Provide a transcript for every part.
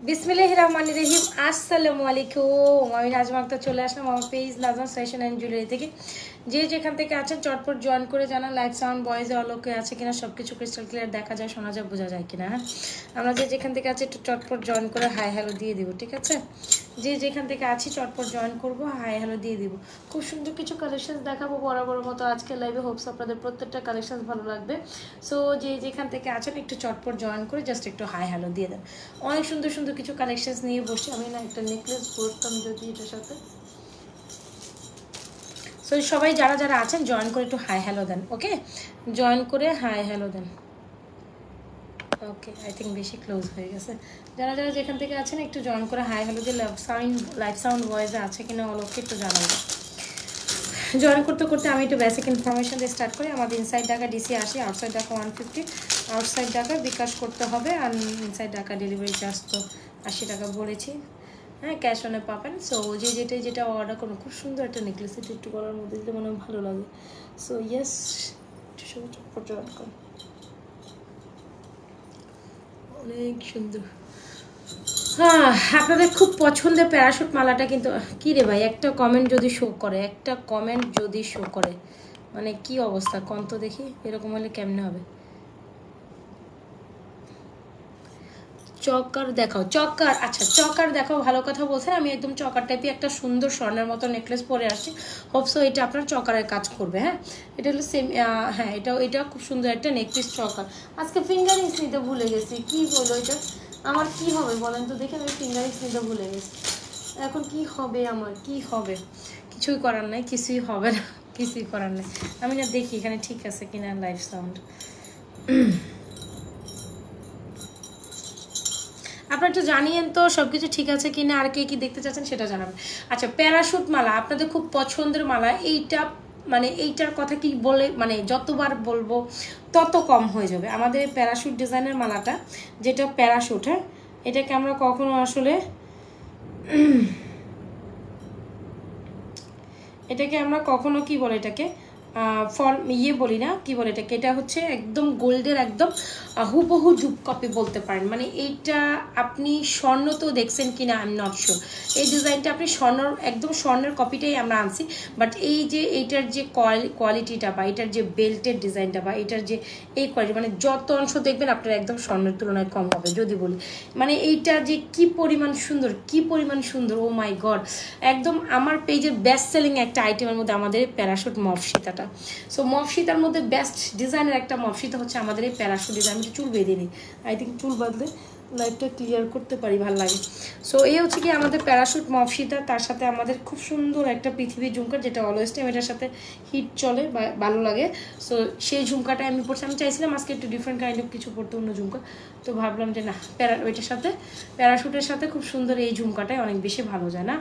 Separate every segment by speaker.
Speaker 1: বিসমিল্লাহির রহমানির রহিম। আসসালামু আলাইকুম। আমি নাজমা আক্তার চলে আসলাম আমার page Nazma fashion and jewellery থেকে। যে যেখান থেকে আছেন চটপট জয়েন করে জানান লাইভ সাউন্ড ভয়েসে অলোকে আছে কিনা, সব কিছু ক্রিস্টাল ক্লিয়ার দেখা যায়, শোনা যায়, বোঝা যায় কিনা। হ্যাঁ, আমরা যে যেখান থেকে আছি একটু চটপট জয়েন করে হাই হ্যালো দিয়ে দিব, ঠিক আছে? যে যেখান থেকে আছি চটপট জয়েন করবো, হাই হ্যালো দিয়ে দিব। খুব সুন্দর কিছু কালেকশন দেখাবো বরাবর মতো আজকে লাইভে। হোপস আপনাদের প্রত্যেকটা কালেকশন ভালো লাগবে। সো যে যেখান থেকে আছেন একটু চটপট জয়েন করে জাস্ট একটু হাই হ্যালো দিয়ে দেন। অনেক সুন্দর সুন্দর কিছু কালেকশন নিয়ে বসছি। আমি না একটা নেকলেস পরতাম যদি এটার সাথে। সো সবাই যারা যারা আছেন জয়েন করে একটু হাই হ্যালো দেন। ওকে, জয়েন করে হাই হ্যালো দেন। ওকে, আই থিঙ্ক বেশি ক্লোজ হয়ে গেছে। যারা যারা যেখান থেকে আছেন একটু জয়েন করে হাই হ্যালো দিয়ে লাইভ সাউন্ড ভয়েসে আছে কিনা অলকে একটু জানাবো। জয়েন করতে করতে আমি একটু বেসিক ইনফরমেশন দিয়ে স্টার্ট করি। আমাদের inside Dhaka DC 80, outside Dhaka 150। Outside Dhaka bKash করতে হবে, আর ইনসাইড ঢাকা ডেলিভারি চার্জ তো 80 টাকা বলেছি। হ্যাঁ, ক্যাশ অনে পাবেন। সো যে যেটা অর্ডার করুন, খুব সুন্দর একটা নেকলেস, এটা একটু করার মধ্যে দিলে মনে ভালো লাগে। সো ইয়েস, একটু সবাই চটপট জয়েন করুন। অনেক সুন্দর। হ্যাঁ, আপনাদের খুব পছন্দের প্যারাশুট মালাটা কিন্তু কী রে ভাই, একটা কমেন্ট যদি শো করে, একটা কমেন্ট যদি শো করে, মানে কি অবস্থা কন তো দেখি। এরকম হলে কেমনে হবে? চকার দেখাও, চকার, আচ্ছা চকার দেখাও, ভালো কথা বলছেন। আমি একদম চকার টাইপই একটা সুন্দর স্বর্ণের মতো নেকলেস পরে আসছি। হোপসো এটা আপনার চকারের কাজ করবে। হ্যাঁ, এটা হলো সেম। হ্যাঁ, এটা খুব সুন্দর একটা নেকলেস চকার। আজকে ফিঙ্গারিংস নিতে ভুলে গেছি, কি বলো এটা আমার কি হবে বলেন তো দেখে? আমি ফিঙ্গারিংস নিতে ভুলে গেছি। এখন কি হবে আমার, কি হবে? কিছুই করার নাই, কিছুই হবে না, কিছুই করার নেই। আমি না দেখি এখানে ঠিক আছে কিনা লাইভ সাউন্ড। আপনারা একটু জানিয়েন তো সব কিছু ঠিক আছে কিনা, আর কে কি দেখতে চাচ্ছেন সেটা জানাবেন। আচ্ছা, প্যারাশুট মালা আপনাদের খুব পছন্দের মালা। এইটা মানে এইটার কথা কি বলে, মানে যতবার বলবো তত কম হয়ে যাবে। আমাদের এই প্যারাশুট ডিজাইনের মালাটা, যেটা প্যারাশুট, হ্যাঁ, এটাকে আমরা কখনো আসলে এটাকে আমরা কখনো কি বলে এটাকে ইয়ে বলি না, কি বলে এটাকে, এটা হচ্ছে একদম গোল্ডের একদম হুবহু জুপ কপি বলতে পারেন। মানে এইটা আপনি স্বর্ণ তো দেখছেন কিনা আই এম নট শিওর। এই ডিজাইনটা আপনি একদম স্বর্ণের কপিটাই আমরা আনছি। বাট এই যে এইটার যে কোয়ালিটিটা বা এটার যে বেল্টের ডিজাইনটা বা এটার যে এই কোয়ালিটি, মানে যত অংশ দেখবেন আপনার একদম স্বর্ণের তুলনায় কম হবে যদি বলি। মানে এইটা যে কি পরিমাণ সুন্দর, কি পরিমাণ সুন্দর, ও মাই গড। একদম আমার পেজের বেস্ট সেলিং একটা আইটেমের মধ্যে আমাদের এই প্যারাশুট মফ সীতাটা। সো মফ সীতার মধ্যে বেস্ট ডিজাইনের একটা মফ সীতা হচ্ছে আমাদের এই প্যারাশুট ডিজাইন। আমি চুল বেঁধে নিই, আই থিঙ্ক চুল বাঁধলে লাইফটা ক্লিয়ার করতে পারি, ভালো লাগে। সো এই হচ্ছে কি আমাদের প্যারাশুট মফ সীতা, তার সাথে আমাদের খুব সুন্দর একটা পৃথিবীর ঝুমকার, যেটা অলওয়েজ টাইম এটার সাথে হিট চলে বা ভালো লাগে। সো সেই ঝুমকাটা আমি পড়ছি। আমি চাইছিলাম আজকে একটু ডিফারেন্ট কাইন্ড অফ কিছু পড়তে, অন্য ঝুমকা। তো ভাবলাম যে না, ওইটার সাথে প্যারাশুটের সাথে খুব সুন্দর এই ঝুমকাটাই অনেক বেশি ভালো যায় না।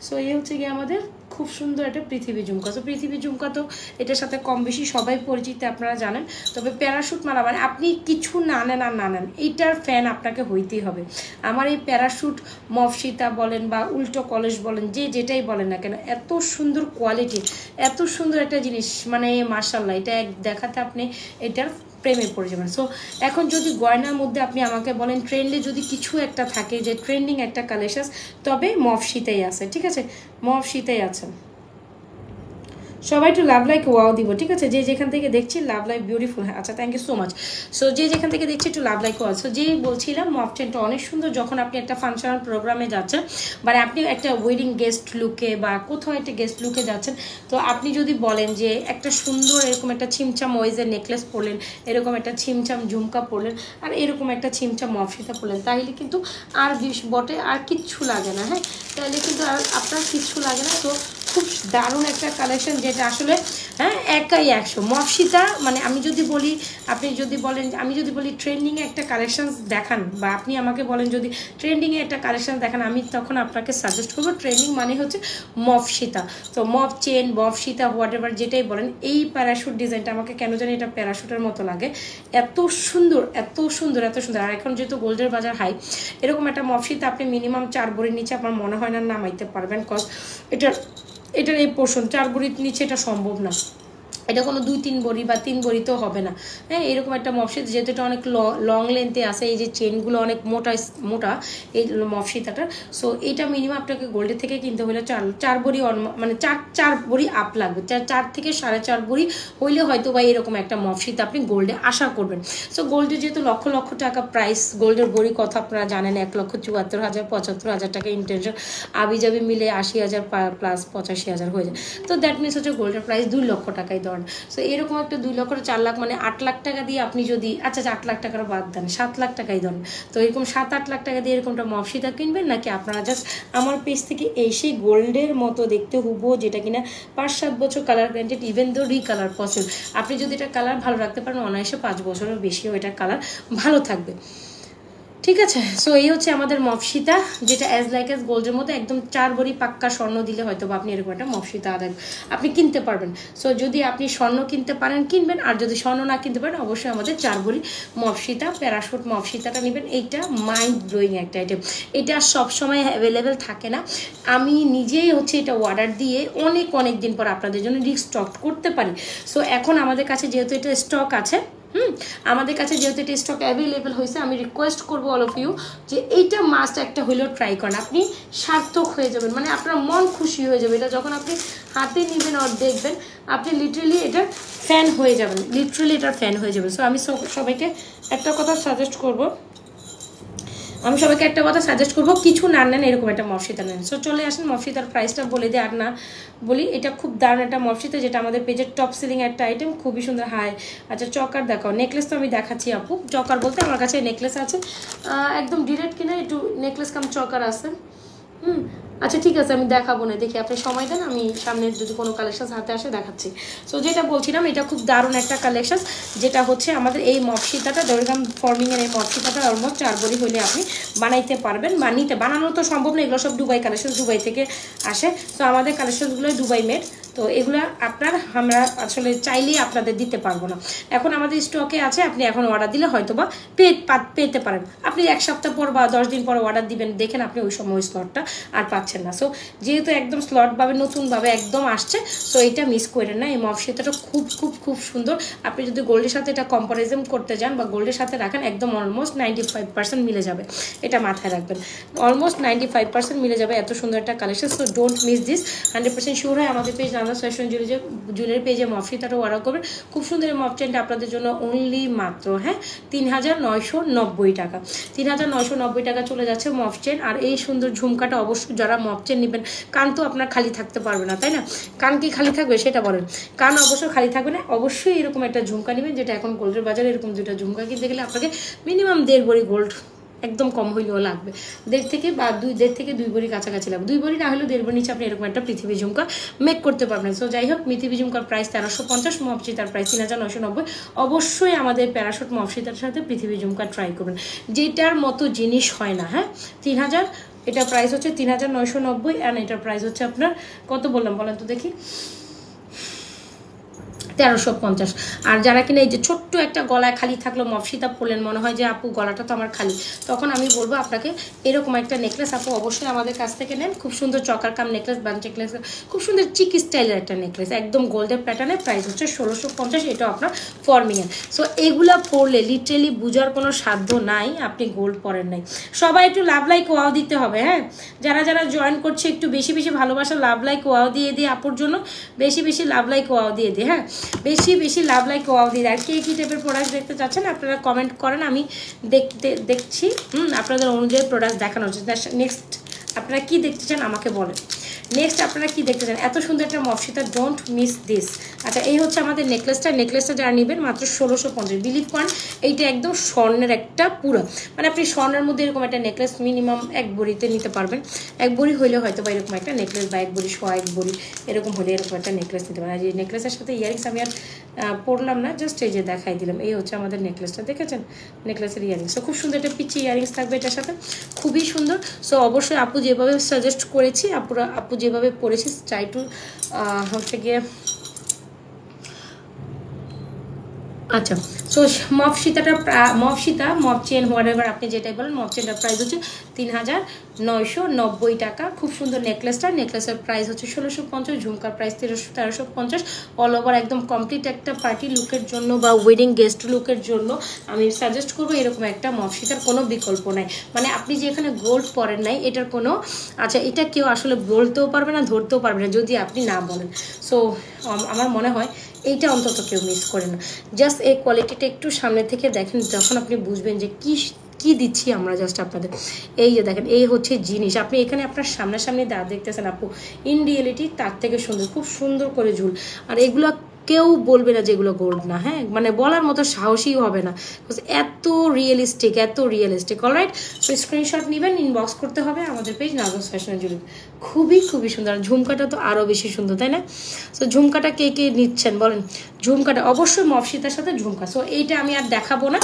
Speaker 1: সো এই হচ্ছে কি আমাদের খুব সুন্দর একটা পৃথিবী ঝুমকা। তো পৃথিবী ঝুমকা তো এটার সাথে কম বেশি সবাই পরিচিত, আপনারা জানেন। তবে প্যারাশুট মালা মানে আপনি কিছু না নেন আর না নেন, এইটার ফ্যান আপনাকে হইতেই হবে। আমার এই প্যারাশুট মফ সীতা বলেন বা উল্টো কলেজ বলেন, যে যেটাই বলেন না কেন, এত সুন্দর কোয়ালিটি, এত সুন্দর একটা জিনিস, মানে মাশাআল্লাহ, এটা দেখাতে আপনি এটার প্রেমে পড়ে যাবেন। সো এখন যদি গয়নার মধ্যে আপনি আমাকে বলেন ট্রেন্ডে যদি কিছু একটা থাকে যে ট্রেন্ডিং একটা কালেকশন, তবে মফ সীতাই আছে, ঠিক আছে? মফ সীতাই আছে। সবাই একটু লাভ লাইক ওয়াও দিব, ঠিক আছে? যে যেখান থেকে দেখছি লাভ লাইক বিউটিফুল। হ্যাঁ, আচ্ছা, thank you so much. So যে যেখান থেকে দেখছি একটু লাভ লাইক ওয়াও। সো যেই বলছিলাম মফ টেন্টটা অনেক সুন্দর যখন আপনি একটা ফাংশনাল প্রোগ্রামে যাচ্ছেন, মানে আপনি একটা ওয়েডিং গেস্ট লুকে বা কোথাও একটা গেস্ট লুকে যাচ্ছেন, তো আপনি যদি বলেন যে একটা সুন্দর এরকম একটা ছিমছাম ওয়েজের নেকলেস পরলেন, এরকম একটা ছিমছাম ঝুমকা পরলেন, আর এরকম একটা ছিমছাম মফ সীতা পরলেন, তাহলে কিন্তু আর বটে আর কিচ্ছু লাগে না। হ্যাঁ, তাহলে কিন্তু আর আপনার কিচ্ছু লাগে না। তো খুব দারুণ একটা কালেকশন, যেটা আসলে হ্যাঁ একাই 100 মফ সীতা। মানে আমি যদি বলি, আপনি যদি বলেন, আমি যদি বলি ট্রেন্ডিংয়ে একটা কালেকশন দেখান, বা আপনি আমাকে বলেন যদি ট্রেন্ডিংয়ে একটা কালেকশন দেখান, আমি তখন আপনাকে সাজেস্ট করবো ট্রেন্ডিং মানে হচ্ছে মফ সীতা। তো মফ চেন, মফ সীতা, হোয়াট এভার যেটাই বলেন, এই প্যারাশুট ডিজাইনটা আমাকে কেন জানি এটা প্যারাশুটের মতো লাগে। এত সুন্দর, এত সুন্দর, এত সুন্দর। আর এখন যেহেতু গোল্ডের বাজার হাই, এরকম একটা মফ সীতা আপনি মিনিমাম 4 ভরির নিচে আমার মনে হয় না নামাইতে পারবেন, কজ এটার এই পোর্শন 4 ভরির নিচে এটা সম্ভব না। এটা কোনো 2-3 বড়ি বা 3 বড়ি তো হবে না, হ্যাঁ। এরকম একটা মফসিতা, যেহেতু এটা অনেক লং লেন্থে আছে, এই যে চেনগুলো অনেক মোটা মোটা এই মফসিতাটার। সো এটা মিনিমাম আপনাকে গোল্ডের থেকে কিনতে হলে 4 বড়ি মানে 4 বড়ি আপ লাগবে, 4 থেকে 4.5 বড়ি হইলে হয়তো বা এরকম একটা মফসিতা আপনি গোল্ডে আশা করবেন। সো গোল্ডে যেহেতু লক্ষ লক্ষ টাকা প্রাইস, গোল্ডের বড়ি কথা আপনারা জানেন 1,74,000 75,000 টাকা ইন্টেনশন আবিজাবি মিলে 80,000 প্লাস 85,000 হয়ে যায়। তো দ্যাট মিনস হচ্ছে গোল্ডের প্রাইস 2 লক্ষ টাকায় ধরেন। সো এরকম একটা 2 লক্ষ 4 লাখ মানে 8 লাখ টাকা দিয়ে আপনি যদি, আচ্ছা 8 লাখ টাকার বাদ দেন, 7 লাখ টাকাই ধরেন। তো এরকম 7-8 লাখ টাকা দিয়ে এরকমটা মফসিতা কিনবেন, নাকি আপনারা জাস্ট আমার পেজ থেকে এসে গোল্ডের মতো দেখতে হুবহু, যেটা কিনা 5-7 বছর colour guaranteed, even though recolour possible, আপনি যদি এটা কালার ভালো রাখতে পারেন অনায়াসে 5 বছরের বেশিও এটা কালার ভালো থাকবে, ঠিক আছে। সো এই হচ্ছে আমাদের মফসিতা, যেটা অ্যাজ লাইক অ্যাজ গোল্ডের মতো একদম 4 বড়ি পাক্কা স্বর্ণ দিলে হয়তো বা আপনি এরকম একটা মফসিতা আদায় আপনি কিনতে পারবেন। সো যদি আপনি স্বর্ণ কিনতে পারেন কিনবেন, আর যদি স্বর্ণ না কিনতে পারেন অবশ্যই আমাদের 4 বড়ি মফসিতা প্যারাশুট মফসিতাটা নেবেন। এইটা মাইন্ড ব্লোয়িং একটা আইটেম, এটা সবসময় অ্যাভেলেবেল থাকে না। আমি নিজেই হচ্ছে এটা অর্ডার দিয়ে অনেক দিন পর আপনাদের জন্য রিস্টক করতে পারি। সো এখন আমাদের কাছে যেহেতু এটা স্টক আছে, আমাদের কাছে যেহেতু এটা স্টক অ্যাভেলেবেল হয়েছে, আমি রিকোয়েস্ট করবো অল অফ ইউ যে এইটা মাস্ট একটা হইলেও ট্রাই করেন, আপনি সার্থক হয়ে যাবেন, মানে আপনার মন খুশি হয়ে যাবে। এটা যখন আপনি হাতে নেবেন আর দেখবেন, আপনি লিটারেলি এটার ফ্যান হয়ে যাবেন, লিটারেলি এটার ফ্যান হয়ে যাবেন। সো আমি সবাইকে একটা কথা সাজেস্ট করবো, কিছু না নেন, এরকম একটা মফসিতা নেন। সো চলে আসেন, মফসিতার প্রাইসটা বলে দিই আর না বলি। এটা খুব দারুণ একটা মফসিতা, যেটা আমাদের পেজের টপ সেলিং একটা আইটেম, খুবই সুন্দর। হাই, আচ্ছা চকার দেখাও, নেকলেস তো আমি দেখাচ্ছি আপু। চকার বলতে আমার কাছে নেকলেস আছে, একদম ডিরেক্ট কিনা একটু নেকলেস কাম চকার আছে। আচ্ছা ঠিক আছে, আমি দেখাবো না, দেখি আপনি সময় দেন, আমি সামনের যদি কোনো কালেকশন হাতে আসে দেখাচ্ছি। সো যেটা বলছিলাম, এটা খুব দারুণ একটা কালেকশন, যেটা হচ্ছে আমাদের এই মফসিতাটা দরিগ্রাম ফর্মিংয়ের এই মফসিতাটা অলমোস্ট 4 বড়ি হলে আপনি বানাইতে পারবেন। বানানো তো সম্ভব না, এগুলো সব দুবাই কালেকশন, দুবাই থেকে আসে। তো আমাদের কালেকশনগুলো দুবাই মেড, তো এগুলো আমরা আসলে চাইলেই আপনাদের দিতে পারবো না। এখন আমাদের স্টকে আছে, আপনি এখন অর্ডার দিলে হয়তো বা পেতে পারেন। আপনি 1 সপ্তাহ পর বা 10 দিন পর অর্ডার দিবেন, দেখেন আপনি ওই সময় স্লটটা আর পাচ্ছেন না। সো যেহেতু একদম স্লটভাবে নতুনভাবে একদম আসছে, সো এটা মিস করেন না। এই মফসিতাটা খুব সুন্দর। আপনি যদি গোল্ডের সাথে এটা কম্পারিজন করতে যান বা গোল্ডের সাথে রাখেন, একদম অলমোস্ট 95% মিলে যাবে, এটা মাথায় রাখবেন। অলমোস্ট 95% মিলে যাবে, এত সুন্দর একটা collection. So don't miss this. 100% sure হয় আমাদের পেজ নানা ফ্যাশন জুয়েলারি পেজে মফসিতাটা অর্ডার করবেন। খুব সুন্দর মফ চেনটা আপনাদের জন্য অনলি মাত্র 3,990 টাকা। 3,990 টাকা চলে যাচ্ছে মফ চেন। আর এই সুন্দর ঝুমকাটা অবশ্যই যারা মফ চেন নেবেন, কান তো আপনার খালি থাকতে পারবে না, তাই না? কান কি খালি থাকবে সেটা বলেন? কান অবশ্যই খালি থাকবে না, অবশ্যই এরকম একটা ঝুমকা নেবেন, যেটা এখন গোল্ডের বাজারে এরকম 2টা ঝুমকা কিনতে গেলে আপনাকে মিনিমাম 1.5 ভরি গোল্ড একদম কম হইলেও লাগবে, 1.5 থেকে 2 ভরি কাছাকাছি লাগবে। 2 ভরি না হলেও 1.5 ভরি নিচে আপনি এরকম একটা পৃথিবী ঝুমকা মেক করতে পারবেন। সো যাই হোক, পৃথিবী ঝুমকার প্রাইস 1350, মফসিতার প্রাইস 3,990। অবশ্যই আমাদের প্যারাশুট মফসিতার সাথে পৃথিবী ঝুমকা ট্রাই করবেন, যেটার মতো জিনিস হয় না। 3000, এটা প্রাইস হচ্ছে 3,990, অ্যান্ড এটার প্রাইস হচ্ছে আপনার কত বললাম বলেন তো দেখি, 1350। আর যারা কিনা এই যে ছোট্ট একটা গলায় খালি থাকলো মফসিতা পরলেন, মনে হয় যে আপু গলাটা তো আমার খালি, তখন আমি বলবো আপনাকে এরকম একটা নেকলেস আপু অবশ্যই আমাদের কাছ থেকে নেন। খুব সুন্দর চকার কাম নেকলেস, বাঞ্চ নেকলেস, খুব সুন্দর চিক স্টাইলের একটা নেকলেস, একদম গোল্ডের প্যাটার্নে, প্রাইস হচ্ছে 1650, এটাও আপনার ফর্মিংয়ের। সো এগুলা পরলে লিটারেলি বুঝার কোনো সাধ্য নাই আপনি গোল্ড পরেন নাই। সবাই একটু লাভ লাইক ওয়াও দিতে হবে, যারা জয়েন করছে একটু বেশি ভালোবাসা লাভ লাইক ওয়াও দিয়ে আপুর জন্য, বেশি লাভ লাইক ওয়াও দিয়ে দিই, বেশি লাভ লাইক ওয়াও দিয়ে। আর কে কী টাইপের প্রোডাক্ট দেখতে চাচ্ছেন আপনারা কমেন্ট করেন, আমি দেখছি আপনাদের অনুযায়ী প্রোডাক্ট দেখানো হচ্ছে। নেক্সট আপনারা কি দেখতে চান আমাকে বলেন, নেক্সট আপনারা কি দেখতে চান? এত সুন্দর একটা মফসিতা, ডোন্ট মিস দিস। আচ্ছা, এই হচ্ছে আমাদের নেকলেসটা যারা নেবেন মাত্র 1650। বিলিভ করেন এইটা একদম স্বর্ণের একটা পুরো, মানে আপনি স্বর্ণের মধ্যে এরকম একটা নেকলেস মিনিমাম 1 ভরিতে নিতে পারবেন। 1 ভরি হইলে হয়তো বা এরকম একটা নেকলেস, বা 1 ভরি 1 ভরি এরকম হলে এরকম একটা নেকলেস নিতে পারেন। আর এই নেকলেসের সাথে ইয়ারিংস আমি আর পরলাম না, জাস্ট এই যে দেখাই দিলাম। এই হচ্ছে আমাদের নেকলেসটা, দেখেছেন নেকলেসের ইয়ারিংস। খুব সুন্দর একটা পিচি ইয়ারিংস থাকবে এটার সাথে, খুবই সুন্দর। সো অবশ্যই আপু যেভাবে সাজেস্ট করেছি, আপু যেভাবে পড়েছি, ট্রাই টু হচ্ছে গিয়ে আচ্ছা, সো মফ সীতাটা মফ সীতা মফ চেন হোয়াটএভার আপনি যেটাই বলেন, মফ চেনটার প্রাইস হচ্ছে 3990 টাকা। খুব সুন্দর নেকলেসের প্রাইস হচ্ছে 1650, ঝুমকার প্রাইস 1350। অল ওভার একদম কমপ্লিট একটা পার্টি লুকের জন্য বা ওয়েডিং গেস্ট লুকের জন্য আমি সাজেস্ট করবো এরকম একটা মফ সীতার কোনো বিকল্প নাই। মানে আপনি যে এখানে গোল্ড পরেন নাই এটার কোনো, আচ্ছা এটা কেউ আসলে বলতেও পারবে না, ধরতেও পারবে না যদি আপনি না বলেন। সো আমার মনে হয় এইটা অন্তত কেউ মিস করে না। জাস্ট এই কোয়ালিটিটা একটু সামনে থেকে দেখেন, যখন আপনি বুঝবেন যে কি দিচ্ছি আমরা জাস্ট আপনাদের। এই যে দেখেন, এই হচ্ছে জিনিস, আপনি এখানে আপনার সামনাসামনি দেখতেছেন আপু, ইন রিয়েলিটি তার থেকে সুন্দর, খুব সুন্দর করে ঝুল। আর এগুলো কেউ বলবে না যেগুলো গোল্ড না, হ্যাঁ মানে বলার মতো সাহসী হবে না, এত রিয়েলিস্টিক। অলরাইট, সো স্ক্রিনশট নেবেন, ইনবক্স করতে হবে আমাদের পেজ নাজমাস ফ্যাশন জুয়েলারি। খুবই সুন্দর। ঝুমকাটা তো আরও বেশি সুন্দর, তাই না? সো ঝুমকাটা কে নিচ্ছেন বলেন? ঝুমকাটা অবশ্যই মফ সীতার সাথে ঝুমকা। সো এইটা আমি আর দেখাবো না,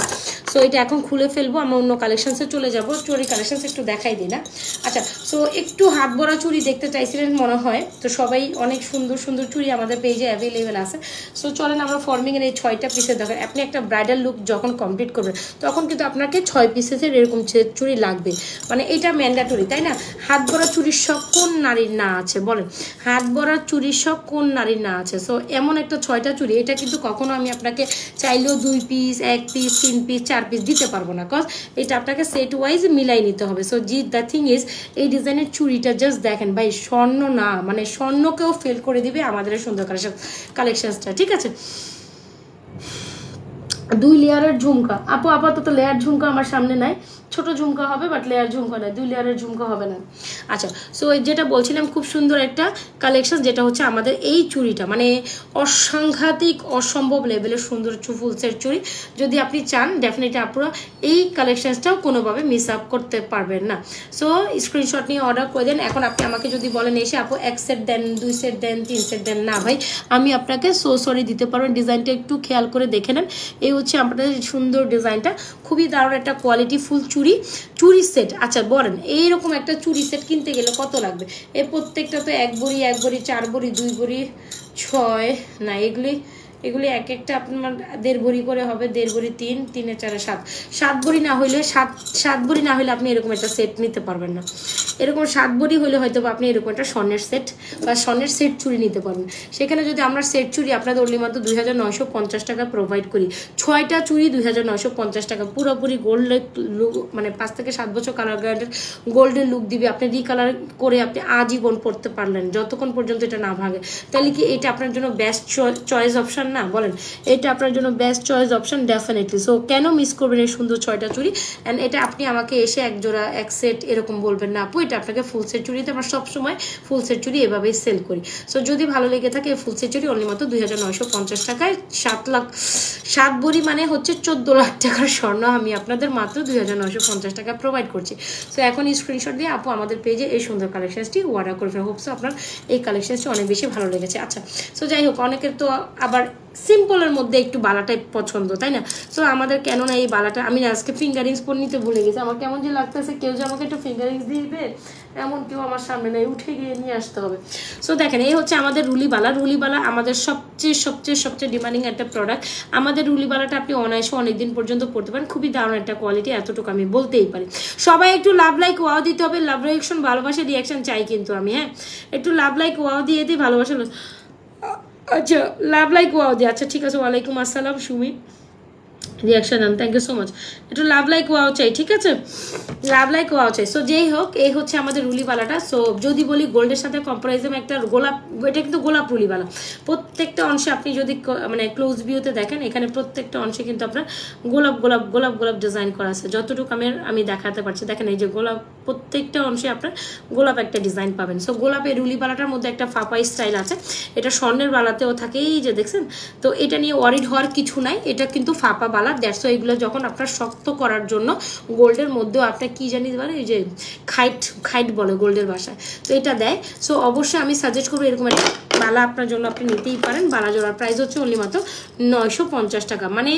Speaker 1: সো এটা এখন খুলে ফেলবো, আমরা অন্য কালেকশনসে চলে যাবো। চুরি কালেকশনস একটু দেখাই দিই না? আচ্ছা, সো একটু হাত ভরা চুড়ি দেখতে চাইছিলেন মনে হয়, তো সবাই অনেক সুন্দর চুড়ি আমাদের পেজে অ্যাভেলেবেল আছে। সো চলেন আমরা ফর্মিংয়ের এই 6টা পিসের দেখেন। আপনি একটা ব্রাইডাল লুক যখন কমপ্লিট করবেন তখন কিন্তু আপনাকে 6 পিসের এরকম চুড়ি লাগবে, মানে এটা ম্যান্ডাটরি, তাই না? হাত ভরা চুড়ির শখ কোন নারীর না আছে বলেন? হাত ভরা চুড়ির শখ কোন নারীর না আছে? সো এমন একটা 6টা চুড়ি, এটা কিন্তু কখনো আমি আপনাকে চাইলেও 2 পিস, 1 পিস, 3 পিস, 4 পিস দিতে পারবো না, কজ এটা আপনাকে সেট ওয়াইজ মিলাই নিতে হবে। সো দ্য থিং ইজ, এই ডিজাইনের চুড়িটা জাস্ট দেখেন ভাই, স্বর্ণ না, মানে স্বর্ণকেও ফেল করে দিবে আমাদের সুন্দর কালেকশনসটা, ঠিক আছে? 2 লেয়ারের ঝুমকা আপু, আপাতত লেয়ার ঝুমকা আমার সামনে নাই, ছোট ঝুমকা হবে বাট লেয়ার ঝুমকা নয়, 2 লেয়ারের ঝুমকা হবে না। আচ্ছা, সো যেটা বলছিলাম, খুব সুন্দর একটা কালেকশন, যেটা হচ্ছে আমাদের এই চুড়িটা, মানে অসাংঘাতিক অসম্ভব লেভেলের সুন্দর ফুল সেট চুড়ি। যদি আপনি চান ডেফিনেটলি আপনারা এই কালেকশনসটাও কোনোভাবে মিস আপ করতে পারবেন না। সো স্ক্রিনশট নিয়ে অর্ডার করে দেন। এখন আপনি আমাকে যদি বলেন এসে আপু 1 সেট দেন, 2 সেট দেন, 3 সেট দেন, না ভাই আমি আপনাকে সরি দিতে পারবেন। ডিজাইনটা একটু খেয়াল করে দেখে নেন, এই হচ্ছে আপনাদের সুন্দর ডিজাইনটা, খুবই দারুণ একটা কোয়ালিটি ফুল চুড়ি সেট। আচ্ছা বলেন, এইরকম একটা চুড়ি সেট কিনতে গেলে কত লাগবে? এই প্রত্যেকটা তো 1 ভরি, 4 ভরি, 2 ভরি, 6 না, এগুলি এক একটা আপনার 1.5 ভরি করে হবে, 1.5 ভরি 3, 3 4 7 ভরি না হইলে 7 ভরি না হলে আপনি এরকম একটা সেট নিতে পারবেন না। এরকম 7 ভরি হলে হয়তো আপনি এরকম একটা স্বর্ণের সেট বা স্বর্ণের সেট চুড়ি নিতে পারবেন। সেখানে যদি আমরা সেট চুড়ি আপনাদের অনলি মাত্র 2950 টাকা প্রোভাইড করি, 6টা চুড়ি 2950 টাকা, পুরোপুরি গোল্ডের লুক, মানে 5 থেকে 7 বছর কালার গ্যারান্টেড গোল্ডের লুক দিবে। আপনি রিকালার করে আপনি আজীবন পড়তে পারলেন যতক্ষণ পর্যন্ত এটা না ভাঙে। তাহলে কি এটা আপনার জন্য বেস্ট চয়েস অপশন না বলেন? এটা আপনার জন্য best choice option definitely. So কেন মিস করবেন এই সুন্দর 6টা চুড়ি? অ্যান্ড এটা আপনি আমাকে এসে 1 জোড়া 1 সেট এরকম বলবেন না আপু, এটা আপনাকে ফুল সেট চুড়িতে আমরা সবসময় ফুল সেট চুড়ি এভাবেই সেল করি। সো যদি ভালো লেগে থাকে এই ফুল সেট চুড়ি অনলি মাত্র 2950 টাকায় 7 ভরি মানে হচ্ছে 14 লাখ টাকার স্বর্ণ আমি আপনাদের মাত্র 2950 টাকা প্রোভাইড করছি। সো এখন স্ক্রিনশট দিয়ে আপু আমাদের পেজে এই সুন্দর কালেকশনসটি অর্ডার করে ফেলেন। হোপসো আপনার এই কালেকশনসটি অনেক বেশি ভালো লেগেছে। আচ্ছা, সো যাই হোক, অনেকের তো আবার সিম্পলের মধ্যে একটু বালাটাই পছন্দ, তাই না? সো আমাদের কেন না এই বালাটা, আমি আজকে ফিঙ্গারিংস পরে নিতে ভুলে গেছি, আমার কেমন যে লাগতেছে, কেউ যে আমাকে একটু ফিঙ্গারিংস দিবে এমন কেউ আমার সামনে নেই, উঠে গিয়ে নিয়ে আসতে হবে। সো দেখেন, এই হচ্ছে আমাদের রুলিবালা আমাদের সবচেয়ে ডিমান্ডিং একটা প্রোডাক্ট। আমাদের রুলিবালাটা আপনি অনায়াসে অনেকদিন পর্যন্ত পড়তে পারেন, খুবই দারুণ একটা কোয়ালিটি, এতটুকু আমি বলতেই পারি। সবাই একটু লাভ লাইক ওয়াও দিতে হবে, লাভ রিয়াকশন ভালোবাসা রিয়াকশন চাই কিন্তু আমি, হ্যাঁ একটু লাভ লাইক ওয়াও দিয়ে দিই, ভালোবাসা। আচ্ছা, লাভ লাইক ওয়াও দিয়ে, আচ্ছা ঠিক আছে। ওয়ালাইকুম আসসালাম সুমি, রিয়াকশন দেন, থ্যাংক ইউ সো মাচ। একটু লাভ লাইক ওয়াও চাই, ঠিক আছে? লাভ লাইক ওয়াও চাই। সো যেই হোক, এই হচ্ছে আমাদের রুলিবালাটা। সো যদি বলি গোল্ডের সাথে কম্পারিজম একটা গোলাপ, এটা কিন্তু গোলাপ রুলিবালা। প্রত্যেকটা অংশে আপনি যদি মানে ক্লোজ ভিউতে দেখেন, এখানে প্রত্যেকটা অংশে কিন্তু আপনার গোলাপ ডিজাইন করা আছে, যতটুকু আমি দেখাতে পারছি। দেখেন এই যে গোলাপ, প্রত্যেকটা অংশে আপনার গোলাপ একটা ডিজাইন পাবেন। সো গোলাপের রুলিবালাটার মধ্যে একটা ফাপাই স্টাইল আছে, এটা স্বর্ণের বালাতেও থাকে, এই যে দেখছেন। তো এটা নিয়ে ওয়ারিড হওয়ার কিছু নাই, এটা কিন্তু ফাপা বালা। দ্যাটস ওয়াই এগুলো যখন আপনার শক্ত করার জন্য গোল্ডের মধ্যেও আপনার কি জানি মানে এই যে খাইট বলে গোল্ডের ভাষায়, তো এটা দেয়। সো অবশ্যই আমি সাজেস্ট করবো এরকম একটা বালা আপনার জন্য আপনি নিতেই পারেন। বালা জোড়ার প্রাইস হচ্ছে অনলি মাত্র 950 টাকা, মানে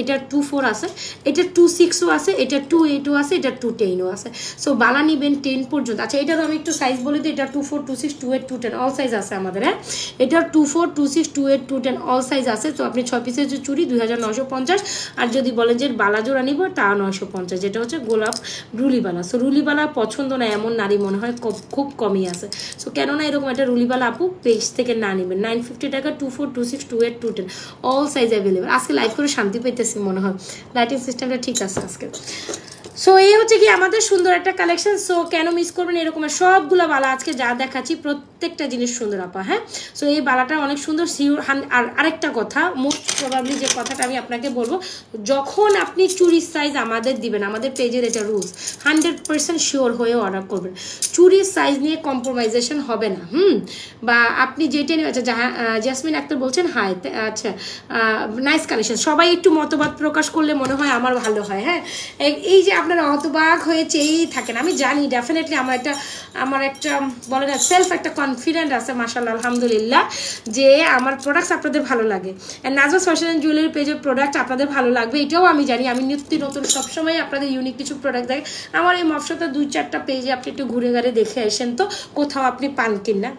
Speaker 1: এটা 24 আছে, এটা 26ও আছে, এটা 28ও আছে, এটা 210ও আছে। সো বালা নিবেন 10 পর্যন্ত। আচ্ছা এটারও আমি একটু সাইজ বলে দিই, এটা 24, 26, 28, 210 অল সাইজ আছে আমাদের। হ্যাঁ এটার 24, 26, 28, 210 অল সাইজ আছে। তো আপনি 6 পিসের যে চুড়ি 2950, আর যদি বলেন যে বালা জোড়া নিব তা 950, যেটা হচ্ছে গোলাপ রুলিবালা। সো রুলিবালা পছন্দ না এমন নারী মনে হয় খুব কমই আছে। সো কেননা এরকম একটা রুলিবালা আপু পেজ থেকে না নেবেন। 950 টাকা 24, 26, 28, 210 অল সাইজ অ্যাভেলেবেল। আজকে লাইভ করে শান্তি পেতেছি মনে হয়, লাইটিং সিস্টেমটা ঠিক আছে আজকে। সো এই হচ্ছে কি আমাদের সুন্দর একটা কালেকশন। সো কেন মিস করবেন, এরকমের সবগুলো বালা আজকে যা দেখাচ্ছি প্রত্যেকটা জিনিস সুন্দর আপা। হ্যাঁ সো এই বালাটা অনেক সুন্দর সিওর। আর আরেকটা কথা, মোস্ট প্রবাবলি যে কথাটা আমি আপনাকে বলবো, যখন আপনি চুরির সাইজ আমাদের দিবেন, আমাদের পেজের এটা রুলস, 100% শিওর হয়ে অর্ডার করবেন। চুরির সাইজ নিয়ে কম্প্রোমাইজেশন হবে না। বা আপনি যেটা নিয়ে, আচ্ছা জাসমিন আক্তার বলছেন হাই, আচ্ছা নাইস কালেকশন। সবাই একটু মতবাদ প্রকাশ করলে মনে হয় আমার ভালো হয়। হ্যাঁ এই যে আপনারা হতবাক হয়ে চেয়েই থাকেন, আমি জানি ডেফিনেটলি আমার একটা বলে না সেলফ একটা কনফিডেন্ট আছে মাশাআল্লাহ আলহামদুলিল্লাহ, যে আমার প্রোডাক্টস আপনাদের ভালো লাগে। নাজমাস ফ্যাশন অ্যান্ড জুয়েলারি পেজের প্রোডাক্ট আপনাদের ভালো লাগবে, এটাও আমি জানি। আমি নিত্য নতুন সবসময় আপনাদের ইউনিক কিছু প্রোডাক্ট দেখি। আমার এই মফসতা 2-4টা পেজে আপনি একটু ঘুরে ঘুরে দেখে আসেন তো কোথাও আপনি পান কিনা।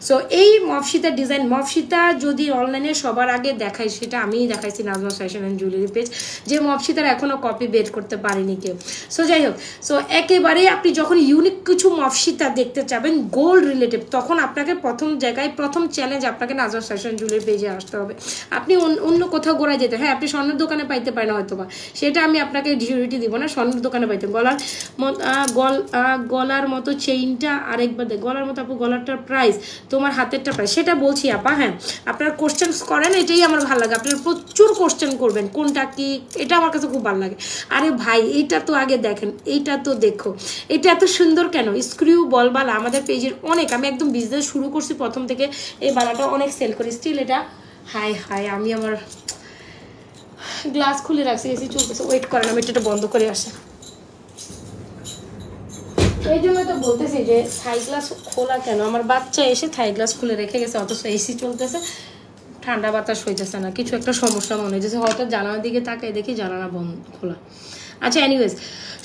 Speaker 1: সো এই মফসিতার ডিজাইন, মফসিতা যদি অনলাইনে সবার আগে দেখাই, সেটা আমিই দেখাইছি Nazma's fashion and jewellery page, যে মফসিতার এখনো কপি বের করতে পারেনি কেউ। সো যাই হোক, সো একেবারে আপনি যখন ইউনিক কিছু মফসিতা দেখতে চাবেন গোল্ড রিলেটিভ, তখন আপনাকে প্রথম চ্যালেঞ্জ আপনাকে নাজমাস ফ্যাশন জুয়েলারি পেজে আসতে হবে। আপনি অন্য কোথাও গোড়ায় যেতে, হ্যাঁ আপনি স্বর্ণের দোকানে পাইতে পারেন হয়তো বা, সেটা আমি আপনাকে ডিউরিটি দিব না, স্বর্ণের দোকানে পাইতে। গলার মতো চেইনটা আরেকবার দেখ, গলার মতো আপু গলারটার প্রাইস, তোমার হাতেরটা প্রাইস, সেটা বলছি আপা। হ্যাঁ আপনারা কোশ্চেন করেন, এটাই আমার ভালো লাগে, আপনারা প্রচুর কোশ্চেন করবেন কোনটা কি, এটা আমার কাছে খুব ভালো লাগে। আরে ভাই এইটা তো আগে দেখেন, এইটা তো দেখো, এটা এত সুন্দর কেন। স্ক্রিউ বল বালা আমাদের পেজের অনেক, আমি একদম বিজনেস শুরু করছি প্রথম থেকে, এই বালাটা অনেক সেল করি স্টিল। এটা হাই আমি আমার গ্লাস খুলে রাখছি, এসি চলতেছে, ওয়েট করেন আমি এটা বন্ধ করে আসি। এই জন্য তো বলতেছি যে থাই গ্লাস খোলা কেন, আমার বাচ্চা এসে থাই গ্লাস খুলে রেখে গেছে, অথচ এসি চলতেছে, ঠান্ডা বাতাস হইতেছে না, কিছু একটা সমস্যা মনে হয়েছে। হয়তো জানালার দিকে তাকাই দেখি জানালা বন্ধ খোলা। আচ্ছা এনিওয়েজ,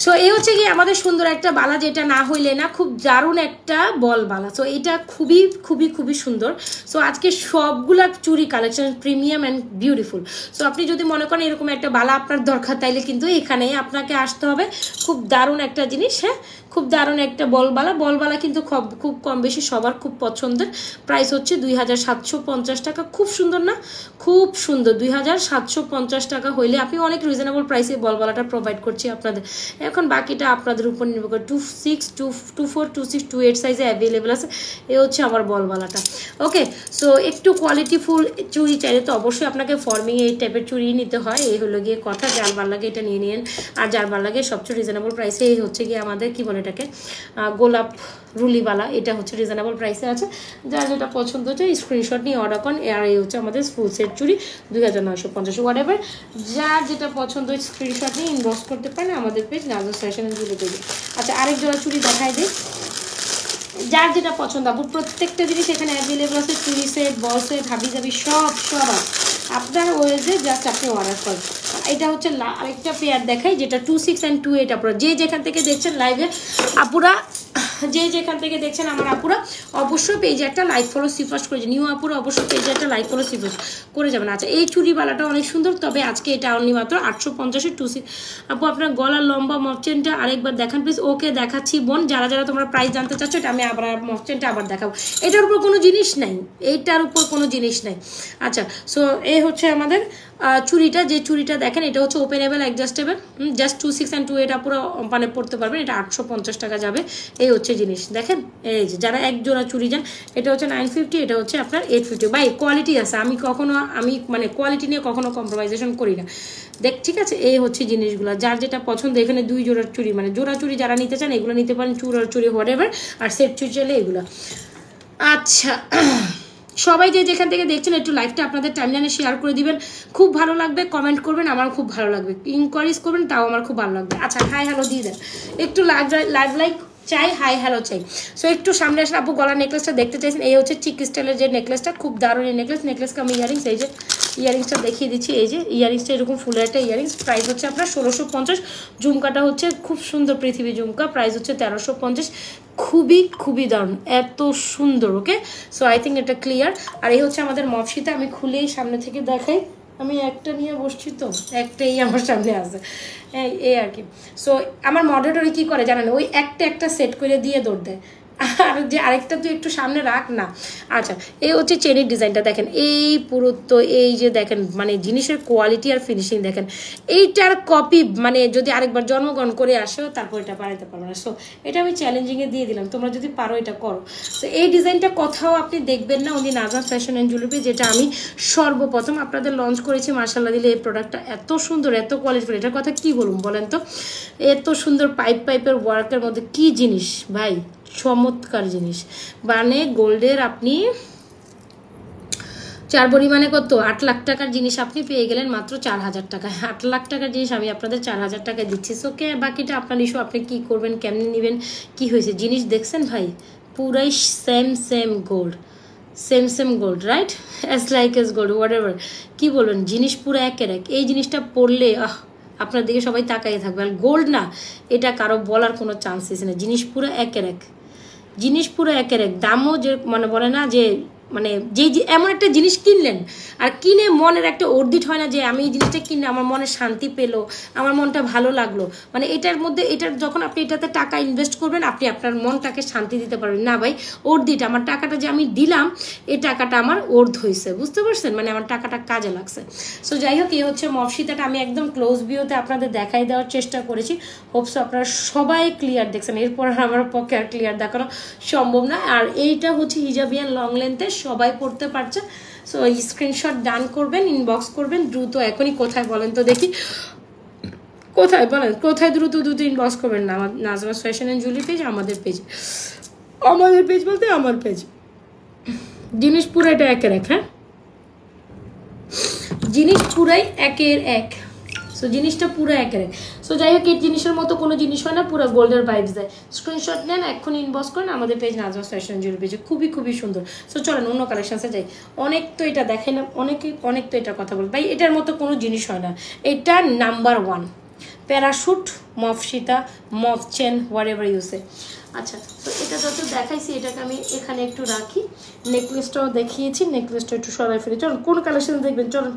Speaker 1: সো এই হচ্ছে কি আমাদের সুন্দর একটা বালা, যেটা না হইলে না, খুব দারুণ একটা বল বালা। সো এটা খুবই খুবই খুবই সুন্দর। সো আজকে সবগুলা চুরি collection premium and beautiful. So আপনি যদি মনে করেন এরকম একটা বালা আপনার দরকার, তাইলে কিন্তু এখানেই আপনাকে আসতে হবে। খুব দারুণ একটা জিনিস, হ্যাঁ খুব দারুণ একটা বলবালা কিন্তু খুব কম বেশি সবার খুব পছন্দের। প্রাইস হচ্ছে 2750 টাকা। খুব সুন্দর না, খুব সুন্দর। 2750 টাকা হইলে আপনি অনেক রিজনেবল প্রাইসে বলবালাটা প্রোভাইড করছি আপনাদের। এখন বাকিটা আপনাদের উপর নির্ভর করে। 26, 24, 26, 28 সাইজে অ্যাভেলেবেল আছে। এ হচ্ছে আমার বলবালাটা। ওকে, সো একটু কোয়ালিটিফুল চুড়ি চাইলে তো অবশ্যই আপনাকে ফর্মিং এই টাইপের চুড়ি নিতে হয়। এই হলো গিয়ে কথা, যার ভালো লাগে এটা নিয়ে নিন, আর যার ভালো লাগে সবচেয়ে রিজনেবল প্রাইসে এই হচ্ছে গিয়ে আমাদের কি বলে এটাকে গোলাপ রুলিবালা, এটা হচ্ছে রিজনেবল প্রাইসে আছে। যার যেটা পছন্দ হচ্ছে স্ক্রিনশট নিয়ে অর্ডার করেন। আর এই হচ্ছে আমাদের ফুল সেট চুড়ি 2950, হোয়াট এভার, যার যেটা পছন্দ স্ক্রিনশট নিয়ে ইনবক্স করতে পারেন আমাদের page Nazma's fashion and jewellery. আচ্ছা আরেক জোড়া চুড়ি দেখাই দিই, যার যেটা পছন্দ আপু প্রত্যেকটা জিনিস এখানে অ্যাভেলেবল আছে। চুড়ি সেট, বল সেট, হাবি জাবি সব আছে আপনার ওয়েজে, জাস্ট আপনি অর্ডার করেন। এটা হচ্ছে আরেকটা পেয়ার দেখাই, যেটা 26 and 28 আপুরা যে যেখান থেকে দেখছেন লাইভে, আপুরা যে যেখান থেকে দেখছেন আমার আপুরা অবশ্যই পেজে একটা লাইক ফলো সিফার্স করে, নিউ আপুরা অবশ্যই পেজে একটা লাইক ফলো সিফার্স করে যাবেন। আচ্ছা এই চুড়িওয়ালাটা অনেক সুন্দর, তবে আজকে এটা অনলি মাত্র 850-এ 26। আপু আপনার গলার লম্বা মফচেনটা আরেকবার দেখান প্লিজ। ওকে দেখাচ্ছি বোন, যারা যারা তোমরা প্রাইস জানতে চাচ্ছ, এটা আমি আবার মফচেনটা আবার দেখাবো। এটার উপর কোনো জিনিস নাই, এইটার উপর কোনো জিনিস নাই। আচ্ছা সো এই হচ্ছে আমাদের চুড়িটা, যে চুড়িটা দেখেন এটা হচ্ছে ওপেনেবল অ্যাডজাস্টেবল, জাস্ট 26 and 28 পুরো মানে পড়তে পারবেন। এটা 850 টাকা যাবে। এই হচ্ছে জিনিস দেখেন, এই যে যারা এক জোড়া চুড়ি যান, এটা হচ্ছে 950, এটা হচ্ছে আপনার 850। বাই কোয়ালিটি আছে, আমি মানে কোয়ালিটি নিয়ে কখনো কম্প্রোমাইজেশন করি না। ঠিক আছে, এই হচ্ছে জিনিসগুলো, যার যেটা পছন্দ। এখানে 2 জোড়ার চুড়ি, মানে জোড়া চুড়ি যারা নিতে চান এগুলো নিতে পারেন, চূড়ার চুড়ি হোয়াট এভার, আর সেট চুড়ি চাইলে এগুলো। আচ্ছা সবাই যে যেখান থেকে দেখছেন একটু লাইভটা আপনাদের টাইমলাইনে শেয়ার করে দিবেন, খুব ভালো লাগবে। কমেন্ট করবেন, আমার খুব ভালো লাগবে। ইনকোয়ারিজ করবেন, তাও আমার খুব ভালো লাগবে। আচ্ছা হাই হ্যালো দিয়ে দেন, একটু লাইভ চাই, হাই হ্যালো চাই। সো একটু সামনে আসলে আপু গলার নেকলেসটা দেখতে চাইছেন। এই হচ্ছে চিক স্টাইলের যে নেকলেসটা, খুব দারুণ এই নেকলেসকে আমি ইয়ারিংস, এই যে ইয়ারিংসটা দেখিয়ে দিচ্ছি। এই যে ইয়ারিংসটা এরকম ফুলের একটা ইয়ারিংস, প্রাইস হচ্ছে আপনার 1650। ঝুমকাটা হচ্ছে খুব সুন্দর পৃথিবী ঝুমকা, প্রাইস হচ্ছে 1350। খুবই দারুণ, এত সুন্দর। ওকে, সো আই থিঙ্ক এটা ক্লিয়ার। আর এই হচ্ছে আমাদের মফসিটা, আমি খুলেই সামনে থেকে দেখাই। আমি একটা নিয়ে বসছি তো, একটাই আমার সামনে আছে, এই আর কি। সো আমার মডারেটর কি করে জানেন, ওই একটা সেট করে দিয়ে দৌড় দেয়, আর যে আরেকটা তুই একটু সামনে রাখ না। আচ্ছা, এই হচ্ছে চেনের ডিজাইনটা দেখেন, এই পুরুত্ব, এই যে দেখেন মানে জিনিসের কোয়ালিটি আর ফিনিশিং দেখেন। এইটার কপি মানে যদি আরেকবার জন্মগ্রহণ করে আসো তারপর এটা বানাতে পারবে না। সো এটা আমি চ্যালেঞ্জিংয়ে দিয়ে দিলাম, তোমরা যদি পারো এটা করো। তো এই ডিজাইনটা কোথাও আপনি দেখবেন না, উনি নাজমা ফ্যাশন অ্যান্ড জুয়েলারি, যেটা আমি সর্বপ্রথম আপনাদের লঞ্চ করেছি। মার্শাল্লাহ দিলে এই প্রোডাক্টটা এত সুন্দর, এত কোয়ালিটিফুল, এটার কথা কি বলুন বলেন তো। এত সুন্দর পাইপের ওয়ার্কের মধ্যে কি জিনিস ভাই, চমৎকার জিনিস। মানে গোল্ডের আপনি 4 পরিমাণে কত 8 লাখ টাকার জিনিস আপনি পেয়ে গেলেন মাত্র 4000 টাকায়। 8 লাখ টাকার জিনিস আমি আপনাদের 4000 টাকায় দিচ্ছি। সো বাকিটা আপনার ইস্যু, আপনি কি করবেন, কেমনি নেবেন, কি হয়েছে। জিনিস দেখছেন ভাই, পুরাই same gold, same gold, right, as like S gold, what ever কি বলবেন, জিনিস পুরো একের এক। এই জিনিসটা পড়লে আপনার দিকে সবাই তাকাইয়ে থাকবে। আর গোল্ড না, এটা কারো বলার কোনো চান্সেস নেই, জিনিস পুরো একের এক, জিনিস পুরো একের এক। দামও যে মানে বলে না যে মানে যে এমন একটা জিনিস কিনলেন আর কিনে মনের একটা অর্দিট হয় না যে আমি এই জিনিসটা কিনে আমার মনে শান্তি পেলো, আমার মনটা ভালো লাগলো। মানে এটার মধ্যে এটার যখন আপনি এটাতে টাকা ইনভেস্ট করবেন, আপনি আপনার মনটাকে শান্তি দিতে পারবেন না ভাই অর্দিট, আমার টাকাটা যে আমি দিলাম এই টাকাটা আমার অর্ধ হয়েছে, বুঝতে পারছেন, মানে আমার টাকাটা কাজে লাগছে। সো যাই হোক, এই হচ্ছে মফসিতাটা, আমি একদম ক্লোজ ভিউতে আপনাদের দেখাই দেওয়ার চেষ্টা করেছি। হোপসো আপনারা সবাই ক্লিয়ার দেখছেন, এরপর আমার পক্ষে আর ক্লিয়ার দেখানো সম্ভব না। আর এইটা হচ্ছে হিজাবিয়ান লং লেন্থে, সবাই পড়তে পারছে। সো স্ক্রিনশট ডান করবেন, ইনবক্স করবেন দ্রুত এখনই। কোথায় বলেন তো দেখি, কোথায় বলেন, কোথায় দ্রুত ইনবক্স করবেন না, আমার Nazma's fashion and jewellery page, আমাদের পেজ বলতে আমার পেজ। জিনিস পুরো এটা একের এক, হ্যাঁ জিনিস পুরাই একের এক। সো জিনিসটা পুরো একের এক। সো যাই হোক, এই জিনিসের মতো কোনো জিনিস হয় না, পুরো গোল্ডের ভাইবস দেয়। স্ক্রিনশট নেন, এখন ইনবক্স করেন আমাদের পেজ নাজমাস ফ্যাশন জুয়েলারি পেজে, খুবই সুন্দর। সো চলেন অন্য কালেকশনসে যাই। অনেক তো এটা দেখাইলাম, অনেক তো এটার কথা বল ভাই, এটার মতো কোনো জিনিস হয় না। এটা নাম্বার 1 প্যারাশুট, মফসিতা, মফ চেন, হোয়াট এভার ইউসে। আচ্ছা, তো এটা যত দেখাইছি এটাকে আমি এখানে একটু রাখি। নেকলেসটাও দেখিয়েছি, নেকলেসটা একটু সরাই ফেলি। চলুন কোন কালেকশন দেখবেন চলুন।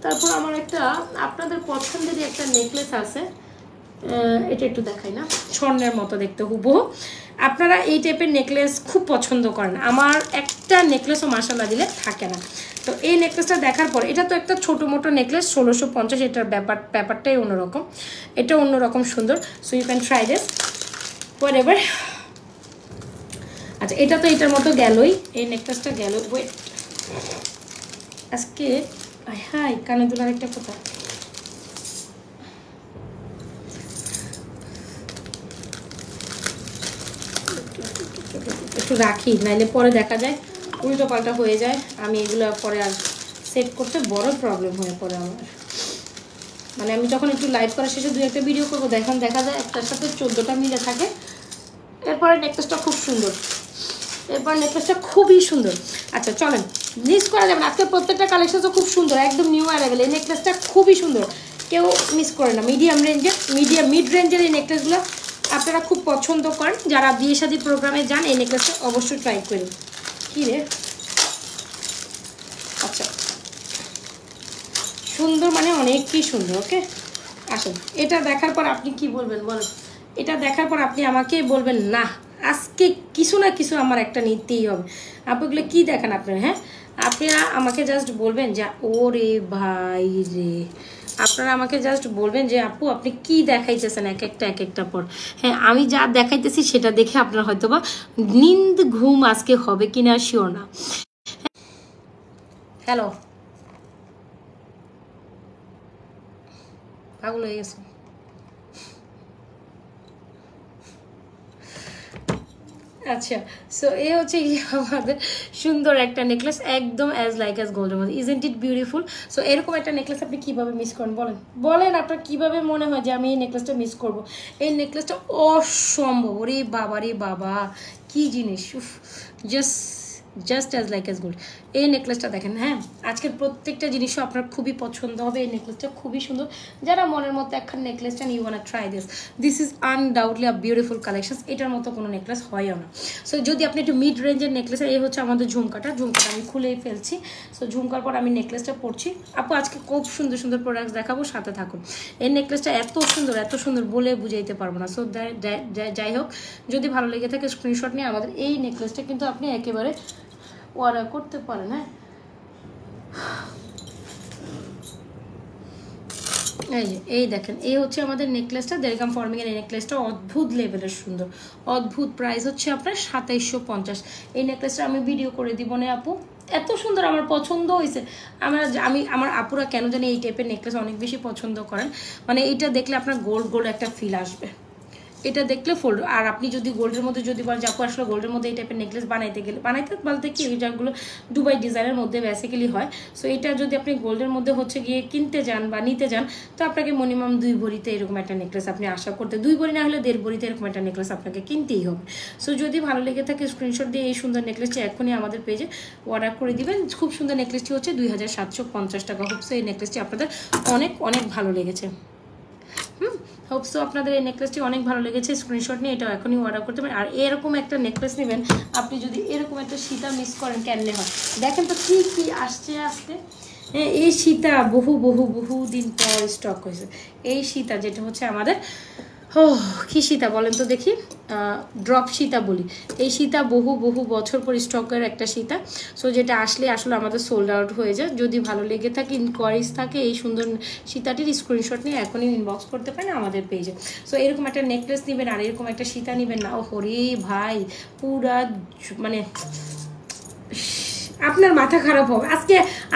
Speaker 1: তারপর আমার একটা আপনাদের পছন্দেরই একটা নেকলেস আছে, এটা একটু দেখাই না, স্বর্ণের মতো দেখতে হুবহু। আপনারা এই টাইপের নেকলেস খুব পছন্দ করেন, আমার একটা নেকলেসও মাশাআল্লাহ দিলে থাকে না। তো এই নেকলেসটা দেখার পর, এটা তো একটা ছোটো মোটো নেকলেস 1650, এটার ব্যাপারটাই অন্যরকম, এটা অন্যরকম সুন্দর। So you can try this whatever. আচ্ছা, এটা তো এটার মতো গেলই, এই নেকলেসটা গেল। ওয়েট, আজকে হাই কানে দুলার একটা কথা, একটু রাখি, নাইলে পরে দেখা যায় উল্টো পাল্টা হয়ে যায়, আমি এগুলো পরে আর সেট করতে বড় প্রবলেম হয়ে পড়ে আমার। মানে আমি যখন একটু লাইভ করার শেষে 2-1টা ভিডিও করবো, দেখুন দেখা যায় একটার সাথে 14টা মিলে থাকে। এরপরে নেকলেসটা খুব সুন্দর, খুবই সুন্দর। আচ্ছা চলেন, মিস করা যাবে না, আজকে প্রত্যেকটা কালেকশন তো খুব সুন্দর, একদম নিউ অ্যারাইভেল। এই নেকলেসটা খুবই সুন্দর, কেউ মিস করে না। মিড রেঞ্জের এই নেকলেসগুলো আপনারা খুব পছন্দ করেন, যারা বিয়ে শাদী প্রোগ্রামে যান এই নেকলেসটা অবশ্যই ট্রাই করেন। কি রে, আচ্ছা সুন্দর মানে অনেকই সুন্দর। ওকে আসুন, এটা দেখার পর আপনি কি বলবেন বলেন, এটা দেখার পর আপনি আমাকে বলবেন না আজকে কিছু না কিছু আমার একটা নিতেই হবে। আপুগুলো কি দেখেন আপনারা, হ্যাঁ আপনারা আমাকে জাস্ট বলবেন যে ওরে ভাই রে, আপনারা আমাকে জাস্ট বলবেন যে আপু আপনি কি দেখাইতেছেন এক একটা পর। হ্যাঁ আমি যা দেখাইতেছি সেটা দেখে আপনার হয়তো বা নিন্দ ঘুম আজকে হবে কিনা শিওর না। হ্যালো, পাগল হয়ে গেছে। আচ্ছা, সো এই হচ্ছে আমাদের সুন্দর একটা নেকলেস, একদম অ্যাজ লাইক অ্যাজ গোল্ডের মধ্যে। Isn't it beautiful? সো এরকম একটা নেকলেস আপনি কিভাবে মিস করেন বলেন, বলেন আপনার কিভাবে মনে হয় যে আমি এই নেকলেসটা মিস করব? এই নেকলেসটা অসম্ভব, ওরে বাবা রে বাবা, কি জিনিস, just as like as gold. এই নেকলেসটা দেখেন, হ্যাঁ আজকের প্রত্যেকটা জিনিসও আপনার খুবই পছন্দ হবে। এই নেকলেসটা খুবই সুন্দর, যারা মনের মতো একখান নেকলেস চান, you want try this is undoubtedly a beautiful collection. এটার মতো কোনো নেকলেস হয়ও না। সো যদি আপনি একটু মিড রেঞ্জের নেকলেস, এই হচ্ছে আমাদের ঝুমকাটা আমি খুলেই ফেলছি। সো ঝুমকার পর আমি নেকলেসটা পরছি। আপু আজকে খুব সুন্দর সুন্দর প্রোডাক্টস দেখাবো, সাথে থাকুন। এই নেকলেসটা এত সুন্দর বলে বুঝাইতে পারবো না। সো যাই হোক, যদি ভালো লেগে থাকে স্ক্রিনশট নিয়ে আমাদের এই নেকলেসটা কিন্তু আপনি একেবারে অর্ডার করতে পারেন। হ্যাঁ, এই দেখেন, এই হচ্ছে আমাদের নেকলেসটা, দেড়গ্রাম ফর্মিং এর এই নেকলেসটা অদ্ভুত লেভেলের সুন্দর, অদ্ভুত। প্রাইস হচ্ছে আপনার 2750। এই নেকলেসটা আমি ভিডিও করে দিব না আপু, এত সুন্দর, আমার পছন্দ হয়েছে। আমার আপুরা কেন জানি এই টাইপের নেকলেস অনেক বেশি পছন্দ করেন, মানে এইটা দেখলে আপনার গোল্ড একটা ফিল আসবে, এটা দেখলে ফোল্ড। আর আপনি যদি গোল্ডের মধ্যে যদি বলেন যে আপু আসলে গোল্ডের মধ্যে এই টাইপের নেকলেস বানাইতে কি, যেগুলো দুবাই ডিজাইনের মধ্যে বেসিক্যালি হয়। সো এটা যদি আপনি গোল্ডের মধ্যে হচ্ছে গিয়ে কিনতে যান বা নিতে যান, তো আপনাকে মিনিমাম 2 ভরিতে এরকম একটা নেকলেস আপনি আশা করতে, 2 ভরি না হলে 1.5 ভরিতে এরকম একটা নেকলেস আপনাকে কিনতেই হবে। সো যদি ভালো লেগে থাকে স্ক্রিনশট দিয়ে এই সুন্দর নেকলেসটি এখনই আমাদের পেজে অর্ডার করে দিবেন। খুব সুন্দর নেকলেসটি হচ্ছে 2750 টাকা। হোপসো এই নেকলেসটি আপনাদের অনেক ভালো লেগেছে। হোপসো আপনাদের এই নেকলেসটি অনেক ভালো লেগেছে, স্ক্রিনশট নিয়ে এটাও এখনই অর্ডার করতে পারেন। আর এরকম একটা নেকলেস নেবেন আপনি, যদি এরকম একটা সীতা মিস করেন কেমনে হয় দেখেন তো, কি আসছে আজকে। হ্যাঁ, এই সীতা বহু দিন পর স্টক হয়েছে। এই সীতা যেটা হচ্ছে আমাদের, কি সীতা বলেন তো দেখি, ড্রপ সীতা বলি। এই সীতা বহু বছর পর স্টকের একটা সীতা। সো যেটা আসলে আমাদের সোল্ড আউট হয়ে যায়। যদি ভালো লেগে থাকে, ইনকোয়ারিজ থাকে, এই সুন্দর সীতাটির স্ক্রিনশট নিয়ে এখনই ইনবক্স করতে পারেন আমাদের পেজে। সো এরকম একটা নেকলেস নেবেন আর এরকম একটা সীতা নেবেন না, ও হরে ভাই, পুরা মানে আপনার মাথা খারাপ হবে।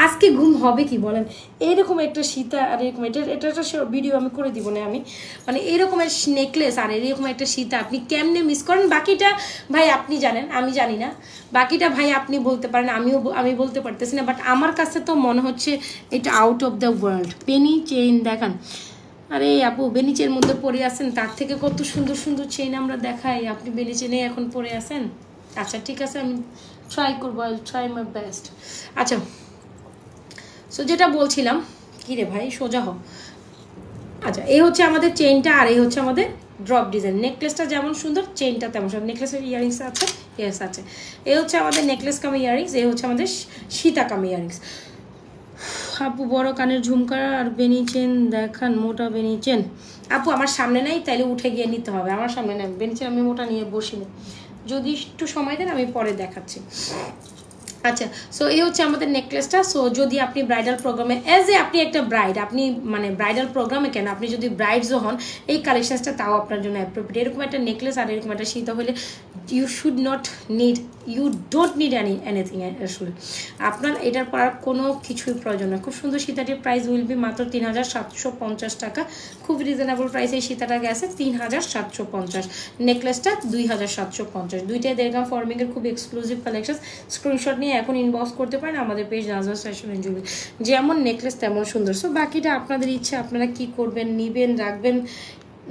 Speaker 1: আজকে ঘুম হবে কি বলেন? এইরকম একটা সীতা আর এরকম এটা ভিডিও আমি করে দিব না, আমি মানে এরকমের নেকলেস আর এরকম একটা সীতা আপনি কেমনে মিস করেন? বাকিটা ভাই আপনি জানেন, আমি জানি না। বাকিটা ভাই আপনি বলতে পারেন, আমি বলতে পারতেছি না। বাট আমার কাছে তো মনে হচ্ছে এটা আউট অফ দ্য ওয়ার্ল্ড। বেনি চেইন দেখান, আরে আপু বেনি চেইনের মধ্যে পরে আছেন, তার থেকে কত সুন্দর চেইন আমরা দেখাই, আপনি বেনি চেইনে এখন পরে আছেন। আচ্ছা ঠিক আছে, আমি ট্রাই করবো, আই ট্রাই মাই বেস্ট। আচ্ছা, সো যেটা বলছিলাম, কি রে ভাই সোজা হোক। আচ্ছা, এই হচ্ছে আমাদের চেইনটা আর এই হচ্ছে আমাদের ড্রপ ডিজাইন। নেকলেসটা যেমন সুন্দর, চেইনটা তেমন সুন্দর। নেকলেসের ইয়ারিংস আছে, ইয়েস আছে। এই হচ্ছে আমাদের নেকলেস কাম ইয়ারিংস, এই হচ্ছে আমাদের সীতা কাম ইয়ারিংস। আপু বড় কানের ঝুমকা আর বেনি চেন দেখান, মোটা বেনি চেন। আপু আমার সামনে নেই, তাইলে উঠে গিয়ে নিতে হবে। আমার সামনে নেই বেনি চেন, আমি মোটা নিয়ে বসিনি। যদি একটু সময় দেন আমি পরে দেখাচ্ছি। আচ্ছা, সো এই হচ্ছে আমাদের নেকলেসটা। সো যদি আপনি ব্রাইডাল প্রোগ্রামে আপনি একটা ব্রাইড, আপনি মানে ব্রাইডাল প্রোগ্রামে কেন, আপনি যদি ব্রাইডসও হন, এই কালেকশনসটা তাও আপনার জন্য অ্যাপ্রোপ্রিয়েট। এরকম একটা নেকলেস আর এরকম একটা সীতা হলে ইউ ডোন্ট নিড এনিথিং আসলে। আপনার এটার পর কোনো কিছুই প্রয়োজন না। খুব সুন্দর সীতাটির প্রাইস উইল বি মাত্র 3750 টাকা। খুব রিজনেবল প্রাইস এই সীতাটা গেছে 3750। নেকলেসটা 2750। দুইটাই দেড়গ্রাম ফর্মিংয়ের খুব এক্সক্লুসিভ কালেকশন। স্ক্রিনশট নিয়ে এখন ইনবক্স করতে পারেন আমাদের page Nazma's fashion and jewellery. যেমন নেকলেস তেমন সুন্দর। সো বাকিটা আপনাদের ইচ্ছে, আপনারা কি করবেন, নিবেন, রাখবেন,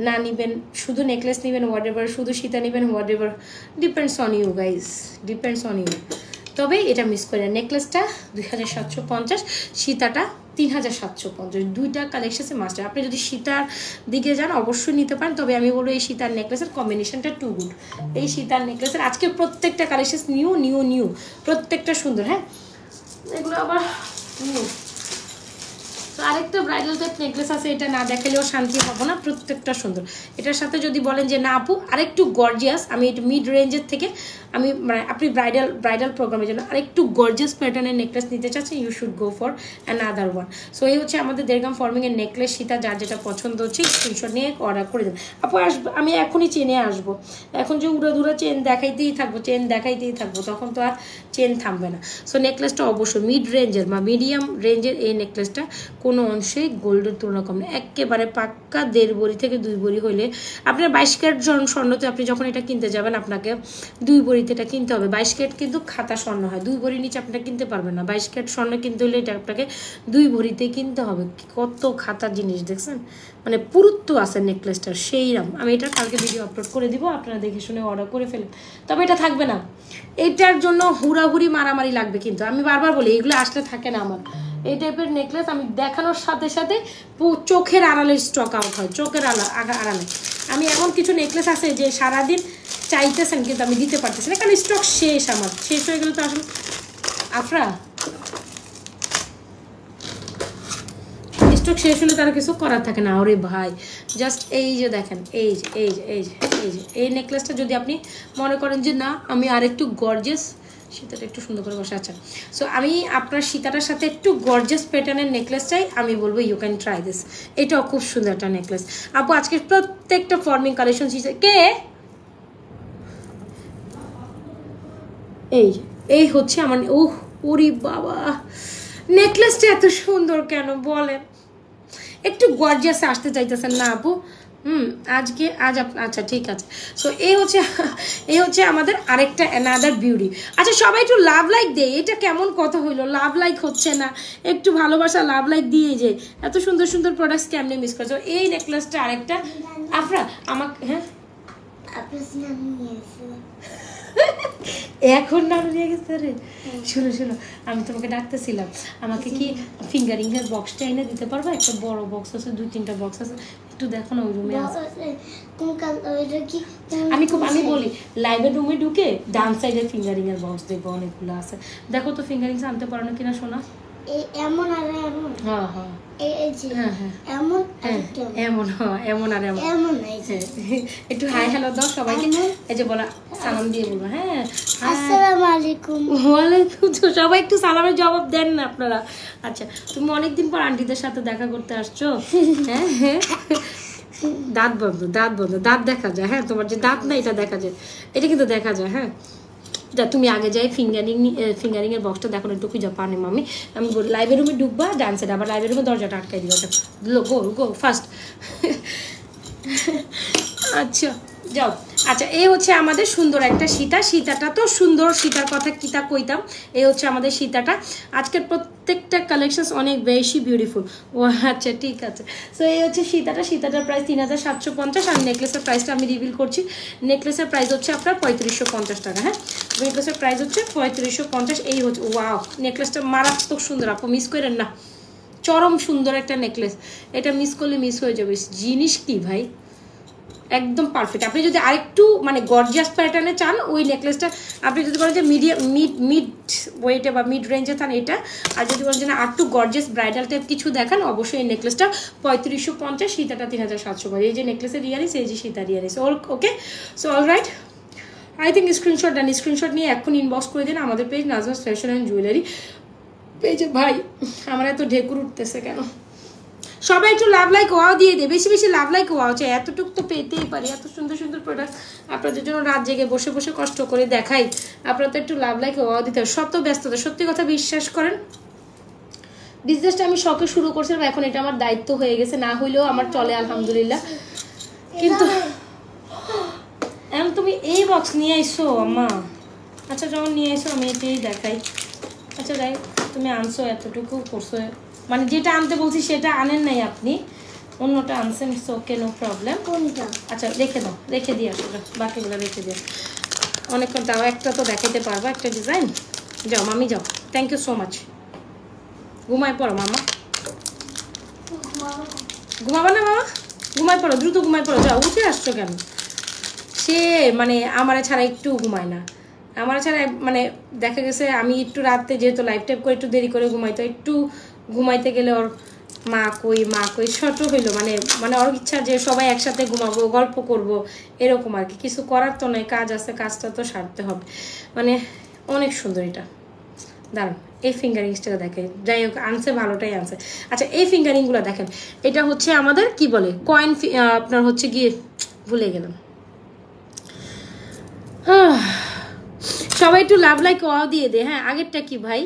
Speaker 1: না নিবেন, শুধু নেকলেস নেবেন হোয়াটএভার, শুধু সীতা নেবেন whatever, depends on you guys, depends on you. তবে এটা মিস করে, নেকলেসটা 2750, সীতাটা 3750। দুইটা কালেকশনে মাস্টার। আপনি যদি সীতার দিকে যান অবশ্যই নিতে পারেন, তবে আমি বলবো এই সীতার নেকলেসের কম্বিনেশনটা টু গুড। এই সীতার নেকলেসের আজকে প্রত্যেকটা কালেকশন নিউ, প্রত্যেকটা সুন্দর। হ্যাঁ, এগুলো আবার নিউ। তো আরেকটা ব্রাইডাল টাইপ নেকলেস আছে, এটা না দেখালেও শান্তি হবো না, প্রত্যেকটা সুন্দর। এটার সাথে যদি বলেন যে না আপু আরেকটু গর্জিয়াস, আমি একটু মিড রেঞ্জের থেকে আমি মানে আপনি ব্রাইডাল প্রোগ্রামের জন্য আরেকটু গর্জিয়াস প্যাটার্নের নেকলেস নিতে চাচ্ছেন, you should go for another one. So এই হচ্ছে আমাদের দেড়গ্রাম ফর্মিংয়ের নেকলেস সীতা। যার যেটা পছন্দ হচ্ছে স্ক্রিনশট নিয়ে অর্ডার করে দেন। আপু আমি এখনই চেনে আসবো, এখন যে উড়া চেন দেখাইতেই থাকবো, তখন তো আর চেন থামবে না। সো নেকলেসটা অবশ্যই মিড রেঞ্জের বা মিডিয়াম রেঞ্জের এই নেকলেসটা কোনো অংশেই গোল্ডের তুলনা কম না, একেবারে পাক্কা 1.5 ভরি থেকে 2 ভরি হইলে আপনার 22 ক্যারেট স্বর্ণতে আপনি যখন এটা কিনতে যাবেন আপনাকে 2 ভরিতে এটা কিনতে হবে। 22 ক্যারেট কিন্তু খাতা স্বর্ণ হয়, 2 ভরি নিচে আপনারা কিনতে পারবেন না। 22 ক্যারেট স্বর্ণ কিনতে হলে এটা আপনাকে 2 ভরিতে কিনতে হবে। কত খাতার জিনিস দেখছেন, মানে পুরুত্ব আছে নেকলেসটার সেই রাম। আমি এটা কালকে ভিডিও আপলোড করে দিব, আপনারা দেখে শুনে অর্ডার করে ফেলেন। তবে এটা থাকবে না, এটার জন্য হুড়াহুড়ি মারামারি লাগবে। কিন্তু আমি বারবার বলি এগুলো আসলে থাকে না আমার এই টাইপের নেকলেস। আমি দেখানোর সাথে সাথে চোখের আড়ালে স্টক আউট হয়, চোখের আড়ালে। আমি এমন কিছু নেকলেস আছে যে সারাদিন চাইতেছেন কিন্তু আমি দিতে পারতেছি না, কারণ স্টক শেষ, আমার শেষ হয়ে গেলে তো আসলে আফরা স্টক শেষ হলে তারা কিছু করার থাকে না। ওরে ভাই জাস্ট এই যে দেখেন, এই যে এই যে এই যে এই যে এই নেকলেসটা যদি আপনি মনে করেন যে না আমি আর একটু গর্জিয়াস, সীতাটা একটু সুন্দর করে বসে। আচ্ছা, সো আমি আপনার সীতাটার সাথে একটু গর্জিয়াস প্যাটার্নের নেকলেস চাই, আমি বলবো ইউ ক্যান ট্রাই দিস। এটাও খুব সুন্দর একটা নেকলেস। আপু আজকের প্রত্যেকটা ফর্মিং কালেকশন কে এই হচ্ছে আমার। ওহ ওরে বাবা, নেকলেসটা এত সুন্দর কেন বলেন? একটু গর্জিয়াসে আসতে চাইতেছেন না আপু? আচ্ছা ঠিক আছে। সো এই হচ্ছে আমাদের আরেকটা অ্যানাদার বিউটি। আচ্ছা সবাই একটু লাভ লাইক দেয়, এটা কেমন কথা হইলো? লাভ লাইক হচ্ছে না, একটু ভালোবাসা লাভ লাইক দিয়ে যে এত সুন্দর সুন্দর প্রোডাক্টস কেমনে মিস করছো? এই নেকলেসটা আরেকটা আফরা আমাকে, হ্যাঁ এখন না নিয়ে গেছে রে। শোনো আমি তোমাকে ডাকতেছিলাম, আমাকে কি ফিঙ্গারিং এর বক্সটা এনে দিতে পারবা? একটা বড় বক্স আছে, 2-3টা বক্স আছে, একটু দেখো না ওই রুমে আছে। আমি বলি লাইভের রুমে ঢুকে ডান সাইডে ফিঙ্গারিং এর বক্স দেখবো অনেকগুলো আছে, দেখো তো ফিঙ্গারিং আনতে পারো না কিনা শোনা। এমন আর এমন, হ্যাঁ হ্যাঁ এমন এমন এমন আর এমন। একটু হাই হ্যালো দাও সবাইকে, এই যে বলা সালাম দিয়ে বলবো। হ্যাঁ আসসালামু আলাইকুম। ওয়ালাইকুম, সবাই একটু সালামের জবাব দেন না আপনারা। আচ্ছা তুমি অনেকদিন পর আন্টিদের সাথে দেখা করতে আসছো। হ্যাঁ হ্যাঁ দাঁত বন্ধ, দাঁত দেখা যায়। হ্যাঁ তোমার যে দাঁত না এটা দেখা যায়, এটা কিন্তু দেখা যায়। হ্যাঁ যা তুমি আগে যাই ফিঙ্গারিং এর বক্সটা দেখো একটু খুঁজে পানি মামি। আমি বলি লাইব্রেরি রুমে ঢুকবা ডান সাইডে, আবার লাইব্রেরি রুমে দরজাটা আটকাই দিবা, গো ফার্স্ট। আচ্ছা যাও। আচ্ছা এই হচ্ছে আমাদের সুন্দর একটা সীতাটা তো সুন্দর, সীতার কথা কিতা কইতাম। এই হচ্ছে আমাদের সীতাটা। আজকের প্রত্যেকটা কালেকশনস অনেক বেশি বিউটিফুল। ও আচ্ছা ঠিক আছে। সো এই হচ্ছে সীতাটার প্রাইস 3750, আর নেকলেসের প্রাইসটা আমি রিভিল করছি। নেকলেসের প্রাইস হচ্ছে আপনার 3550 টাকা। হ্যাঁ নেকলেসের প্রাইস হচ্ছে 3550। এই হচ্ছে ওয়াও, নেকলেসটা মারাত্মক সুন্দর, আপু মিস করেন না, চরম সুন্দর একটা নেকলেস। এটা মিস করলে মিস হয়ে যাবে। জিনিস কি ভাই একদম পারফেক্ট। আপনি যদি আরেকটু মানে গর্জিয়াস প্যাটার্নে চান ওই নেকলেসটা, আপনি যদি বলেন যে মিড ওয়েটে বা মিড রেঞ্জে চান এটা, আর যদি বলেন যে না আরেকটু গর্জিয়াস ব্রাইডাল টাইপ কিছু দেখান, অবশ্যই এই নেকলেসটা 3550, সীতাটা 3700। এই যে নেকলেসের ইয়ারিস, এই যে সীতার earrings. Okay so all right, I think screenshot দেন, স্ক্রিনশট নিয়ে এখন ইনবক্স করে দিন আমাদের page Nazma's fashion and jewellery পেজে। ভাই আমার এত ঢেকুর উঠতেছে কেন? সবাই একটু লাভ লাইক ওয়াও দিয়ে দে, বেশি বেশি লাভ লাইক ওয়াও চাই, এতটুকু তো পেতেই পারি। এত সুন্দর সুন্দর প্রোডাক্ট আপনাদের জন্য রাত জেগে বসে বসে কষ্ট করে দেখাই, আপনারা তো একটু লাভ লাইক ওয়াও দিতে হবে। সব তো ব্যস্ততা, সত্যি কথা বিশ্বাস করেন বিজনেসটা আমি শখে শুরু করছিলাম, এখন এটা আমার দায়িত্ব হয়ে গেছে, না হইলেও আমার চলে আলহামদুলিল্লাহ। কিন্তু এখন তুমি এই বক্স নিয়ে আইসো আম্মা। আচ্ছা যখন নিয়ে আইসো আমি এটাই দেখাই। আচ্ছা যাই, তুমি আনছো এতটুকু করছো, মানে যেটা আনতে বলছি সেটা আনেন নাই আপনি, অন্যটা আনছেন। Okay no problem. আচ্ছা রেখে দিয়ে আসো, বাকিগুলো রেখে দিয়ে অনেকক্ষণ তাও একটা তো দেখাতে পারবা একটা ডিজাইন। যাও মামি যাও, থ্যাংক ইউ সো মাচ। ঘুমায় পড়ো মামা, ঘুমাবা না মামা? ঘুমায় পড়ো, দ্রুত ঘুমায় পড়ো। যাও, উঠে আসছো কেন? সে মানে আমার ছাড়া একটু ঘুমায় না, আমার ছাড়া মানে দেখা গেছে আমি একটু রাতে যেহেতু লাইভ টাইপ করে একটু দেরি করে ঘুমাইতো, একটু ঘুমাইতে গেলে ওর মা কই ছোট হইলো, মানে ওর ইচ্ছা যে সবাই একসাথে ঘুমাবো, গল্প করব, এরকম আর কি। কিছু করার তো নয়, কাজ আছে, কাজটা তো সারতে হবে। মানে অনেক সুন্দর এটা, দাঁড়ান এই ফিঙ্গারিংসটা দেখে, যাই হোক আনছে ভালোটাই আনছে। আচ্ছা এই ফিঙ্গারিংগুলো দেখেন, এটা হচ্ছে আমাদের কি বলে কয়েন, আপনার হচ্ছে গিয়ে ভুলে গেলাম। সবাই একটু লাভ লাইক ওয়াও দিয়ে দে। হ্যাঁ আগেরটা কি ভাই,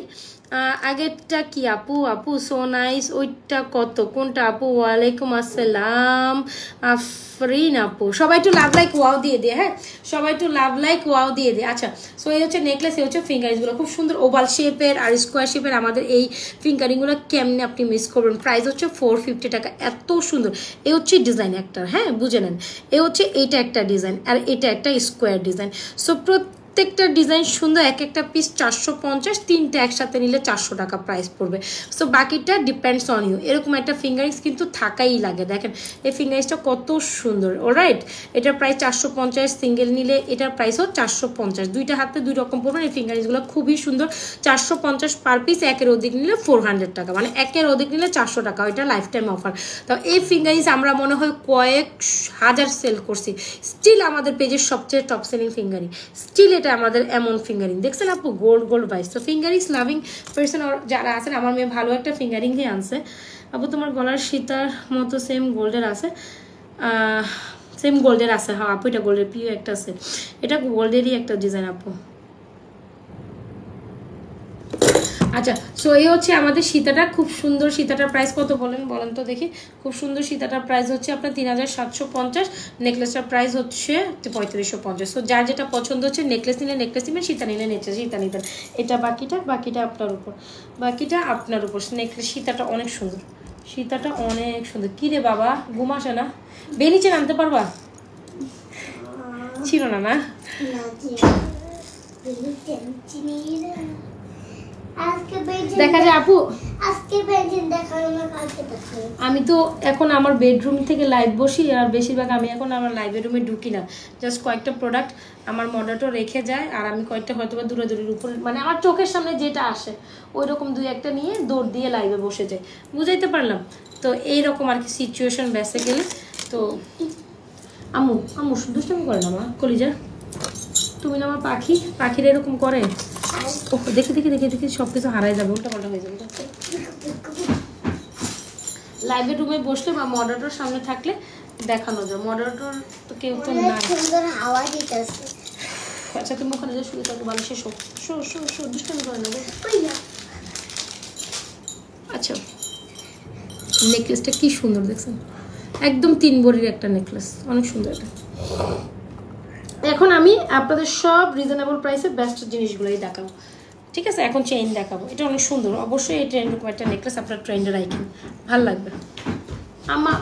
Speaker 1: আগেরটা কি আপু? আপু সো নাইস। ওইটা কত? কোনটা আপু? ওয়ালাইকুম আসসালাম আফরিন আপু। সবাই একটু লাভ লাইক ওয়াও দিয়ে দিয়ে, হ্যাঁ সবাই একটু লাভ লাইক ওয়াও দিয়ে দিয়ে। আচ্ছা, সো এই হচ্ছে নেকলেস, এই হচ্ছে ফিঙ্গারিংসগুলো খুব সুন্দর ওভাল শেপের আর স্কোয়ার শেপের। আমাদের এই ফিঙ্গারিংগুলো কেমনে আপনি মিস করবেন। প্রাইস হচ্ছে 450 টাকা। এত সুন্দর। এই হচ্ছে ডিজাইন একটা, হ্যাঁ বুঝে নেন। এই হচ্ছে এইটা একটা ডিজাইন আর এটা একটা স্কোয়ার ডিজাইন। সো প্রত্যেকটা ডিজাইন সুন্দর। এক একটা পিস 450, তিনটে একসাথে নিলে 400 টাকা প্রাইস পড়বে। সো বাকিটা ডিপেন্ডস অন ইউ। এরকম একটা ফিঙ্গারিংস কিন্তু থাকাই লাগে। দেখেন এই ফিঙ্গারিংসটা কত সুন্দর। অলরাইট, এটার প্রাইস 450, সিঙ্গেল নিলে এটার প্রাইসও 450। দুইটা হাতে দুই রকম পড়বেন। এই ফিঙ্গারিংসগুলো খুবই সুন্দর। 450 পার পিস। একের অধিক নিলে 400 টাকা, মানে একের অধিক নিলে 400 টাকা। ওইটা লাইফ টাইম অফার। তো এই ফিঙ্গারিংস আমরা মনে হয় কয়েক হাজার সেল করছি। স্টিল আমাদের পেজের সবচেয়ে টপ সেলিং ফিঙ্গারিং। স্টিল এটা আমাদের এমন ফিঙ্গারিং দেখছেন আপু, গোল্ড গোল্ড ভাইস। তো ফিঙ্গারিংস লাভিং পার্সন যারা আছেন, আমার মেয়ে ভালো একটা ফিঙ্গারিংই আনছে। আপু তোমার গলার সীতার মতো সেম গোল্ডের আছে? সেম গোল্ডের আছে, হ্যাঁ আপু এটা গোল্ডের প্রিয় একটা আছে। এটা গোল্ডেরই একটা ডিজাইন আপু। আচ্ছা, সো এই হচ্ছে আমাদের সীতাটা, খুব সুন্দর। সীতাটার প্রাইস কত বলেন তো দেখি। খুব সুন্দর সীতাটার প্রাইস হচ্ছে আপনার 3750। নেকলেসটার প্রাইস হচ্ছে 3550। সো যার যেটা পছন্দ হচ্ছে, নেকলেস নিলে নেকলেস নিবেন, সীতা নিলে সীতা নিবেন। এটা বাকিটা আপনার উপর, নেকলেস সীতাটা অনেক সুন্দর, সীতাটা অনেক সুন্দর। কি রে বাবা, ঘুম আসে না? বেনিচে আনতে পারবা? ছিল না না দেখা যায় আপু। আমি তো এখন আমার বেডরুম থেকে লাইভ বসি, আর বেশিরভাগ আমি এখন আমার লাইভ রুমে ঢুকি না। জাস্ট কয়েকটা প্রোডাক্ট আমার মডারেটর রেখে যায়, আর আমি কয়েকটা হয়তো বা দূরের উপরে, মানে আমার চোখের সামনে যেটা আসে ওই রকম দুই একটা নিয়ে দৌড় দিয়ে লাইভে বসে যায়। বুঝাইতে পারলাম তো? এইরকম আর কি সিচুয়েশন বেসে গেলে। তো আম্মু দুষ্টামি করে না মা, কলিজা তুমি না আমার পাখির এরকম করে। দেখি সবকিছু হারাই যাবে, উল্টা পাল্টা হয়ে যাবে। লাইভের রুমে বসলে বা মডারেটর সামনে থাকলে দেখানো যায়। মডারেটর তো কেউ তো নাই। আচ্ছা তুমি ওখানে যে শুয়ে থাকো, বালিশে শো দুষ্টামি করে নেবে। আচ্ছা, নেকলেসটা কি সুন্দর দেখছেন, একদম 3 ভরির একটা নেকলেস, অনেক সুন্দর এটা। এখন আমি আপনাদের সব রিজনেবল প্রাইসে বেস্ট জিনিসগুলোই দেখাবো, ঠিক আছে? এখন চেইন দেখাবো, এটা অনেক সুন্দর। অবশ্যই এই এরকম একটা নেকলেস আপনার ট্রেন্ডের আইটেম, ভালো লাগবে। আমা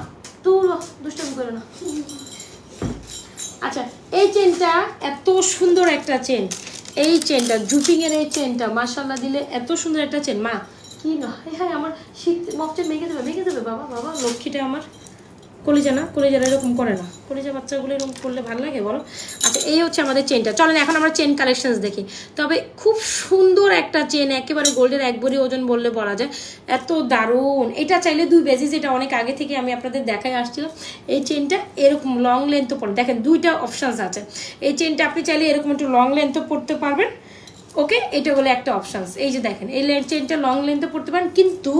Speaker 1: তুই দুষ্টামি করে না। আচ্ছা, এই চেনটা এত সুন্দর একটা চেন। এই চেনটা জুপিংয়ের এই চেনটা মাশাআল্লাহ দিলে এত সুন্দর একটা চেন। মা কি না, হ্যাঁ আমার শীত মফচে মেঘে দেবে বাবা লক্ষ্মীটা আমার। কলিজা এরকম করে না, কলিজা বাচ্চাগুলো এরকম করলে ভালো লাগে বলো? আচ্ছা, এই হচ্ছে আমাদের চেনটা। চলেন এখন আমরা চেন কালেকশনস দেখি। তবে খুব সুন্দর একটা চেন, একেবারে গোল্ডের 1 ভরি ওজন বললে বলা যায়, এত দারুণ। এটা চাইলে 2 বেজি, যেটা অনেক আগে থেকে আমি আপনাদের দেখাই আসছিলাম। এই চেনটা এরকম লং লেন্থও পড়ে, দেখেন 2টা অপশানস আছে। এই চেনটা আপনি চাইলে এরকম একটু লং লেন্থও পড়তে পারবেন, ওকে? এটা হলো একটা অপশানস। এই যে দেখেন, এই চেনটা লং লেন্থে পড়তে পারেন, কিন্তু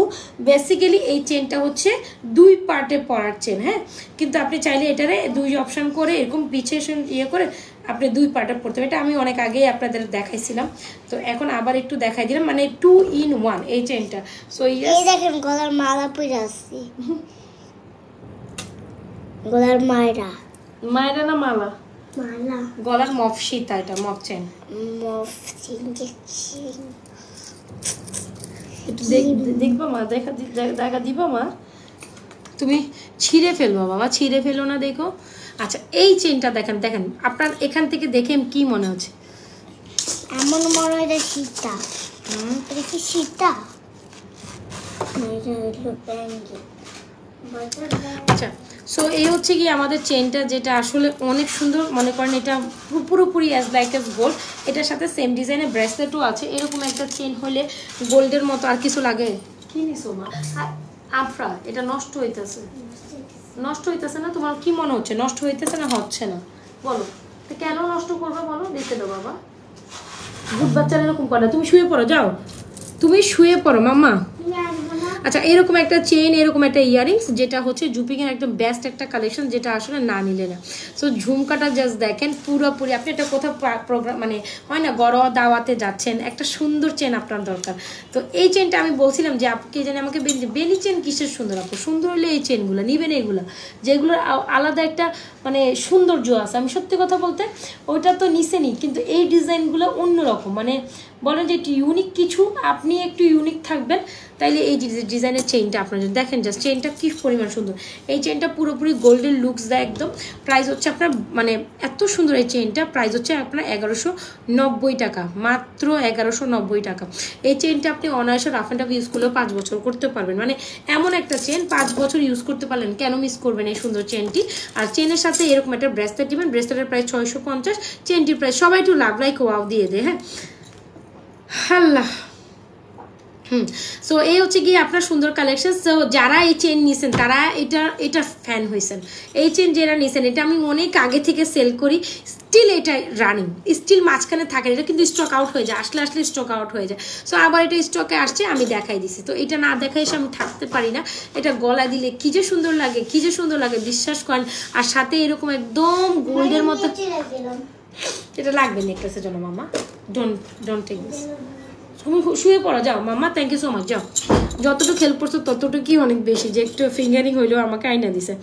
Speaker 1: বেসিক্যালি এই চেনটা হচ্ছে 2 পার্টে পরার চেন, হ্যাঁ? কিন্তু আপনি চাইলে এটারে 2 অপশান করে এরকম পিছে ইয়ে করে আপনি 2 পার্টে পড়তে পারেন। এটা আমি অনেক আগেই আপনাদের দেখাইছিলাম, তো এখন আবার একটু দেখাই দিলাম, মানে 2 in 1 এই চেনটা। সো এই
Speaker 2: দেখেন গলার মালা পরে আছে, গলার মালা
Speaker 1: না মালা,
Speaker 2: মালা
Speaker 1: গলার মফ সীতা, এটা মফ চেন। একটু দেখবা মা, দেখা দিবা মা, তুমি ছিঁড়ে ফেলবা বাবা, ছিঁড়ে ফেলো না, দেখো। আচ্ছা, এই চেনটা দেখেন আপনার এখান থেকে দেখে কি মনে হচ্ছে?
Speaker 2: এমন মনে হয় সীতা। এটা কি সীতা?
Speaker 1: আচ্ছা, সো এই হচ্ছে কি আমাদের চেনটা, যেটা আসলে অনেক সুন্দর। মনে করেন এটা পুরোপুরি অ্যাজ লাইক এস গোল্ড। এটার সাথে সেম ডিজাইনের ব্রেসলেটও আছে। এরকম একটা চেন হলে গোল্ডের মতো আর কিছু লাগে? কি নিছো মা? আফরা, এটা নষ্ট হইতেছে না? তোমার কি মনে হচ্ছে নষ্ট হইতেছে না হচ্ছে না? বলো তো কেন নষ্ট করবে বলো, দেখে দাও বাবা। ভূত বাচ্চারা এরকম করে। তুমি শুয়ে পড়ো, যাও তুমি শুয়ে পড়ো মাম্মা। আচ্ছা এরকম একটা চেন, এরকম একটা ইয়ারিংস, যেটা হচ্ছে জুপিংয়ের একদম বেস্ট একটা কালেকশন, যেটা আসলে না নিলে না। সো ঝুমকাটা জাস্ট দেখেন পুরোপুরি, আপনি এটা কোথাও প্রোগ্রাম মানে হয় না গড়োয়া দাওয়াতে যাচ্ছেন, একটা সুন্দর চেন আপনার দরকার। তো এই চেনটা আমি বলছিলাম যে আপনি জানি আমাকে বেলি চেন কিসের সুন্দর, আপু সুন্দর হলে এই চেনগুলো নিবেন, এইগুলো যেগুলোর আলাদা একটা মানে সৌন্দর্য আছে। আমি সত্যি কথা বলতে ওইটা তো নিছেনই, কিন্তু এই ডিজাইনগুলো অন্যরকম, মানে বলেন যে একটু ইউনিক কিছু, আপনি একটু ইউনিক থাকবেন, তাইলে এই ডিজাইনের চেইনটা আপনার দেখেন জাস্ট চেইনটা কি পরিমাণ সুন্দর। এই চেইনটা পুরোপুরি গোল্ডেন লুকস দেয় একদম। প্রাইস হচ্ছে আপনার মানে এত সুন্দর এই চেইনটা, প্রাইস হচ্ছে আপনার 1190 টাকা, মাত্র 1190 টাকা। এই চেইনটা আপনি অনায়াসে রাফ অ্যান্ড টাফ ইউজ করলেও 5 বছর করতে পারবেন, মানে এমন একটা চেন 5 বছর ইউজ করতে পারলেন, কেন মিস করবেন এই সুন্দর চেনটি। আর চেনের সাথে এরকম একটা ব্রেসলেট দিবেন, ব্রেসলেটের প্রাইস 650, চেনটির প্রাইস সবাই একটু লাভ লাইক ওয়াও দিয়ে দেয়। হ্যাঁ আল্লাহ সো এই হচ্ছে গিয়ে আপনার সুন্দর কালেকশন। সো যারা এই চেন নিয়েছেন তারা এটা ফ্যান হয়েছেন। এই চেন যারা নিয়েছেন, এটা আমি অনেক আগে থেকে সেল করি, স্টিল এটা রানিং, স্টিল মাঝখানে থাকে, এটা কিন্তু স্টক আউট হয়ে যায়, আসলে স্টক আউট হয়ে যায়। সো আবার এটা স্টকে আসছে, আমি দেখাই দিছি। তো এটা না দেখাই এসে আমি থাকতে পারি না, এটা গলা দিলে কি যে সুন্দর লাগে, কি যে সুন্দর লাগে বিশ্বাস করেন। আর সাথে এরকম একদম গোল্ডের মতো, এটা লাগবে নেকলেসের জন্য মামা, ডোন্ট টেক দিস, তুমি শুয়ে পড়া যাও মামা, থ্যাংক ইউ সো মাচ, যাও। যতটুকু হেল্প করছো ততটুকুই অনেক বেশি, যে একটু ফিঙ্গারিং হইলেও আমাকে আইনা দিছে।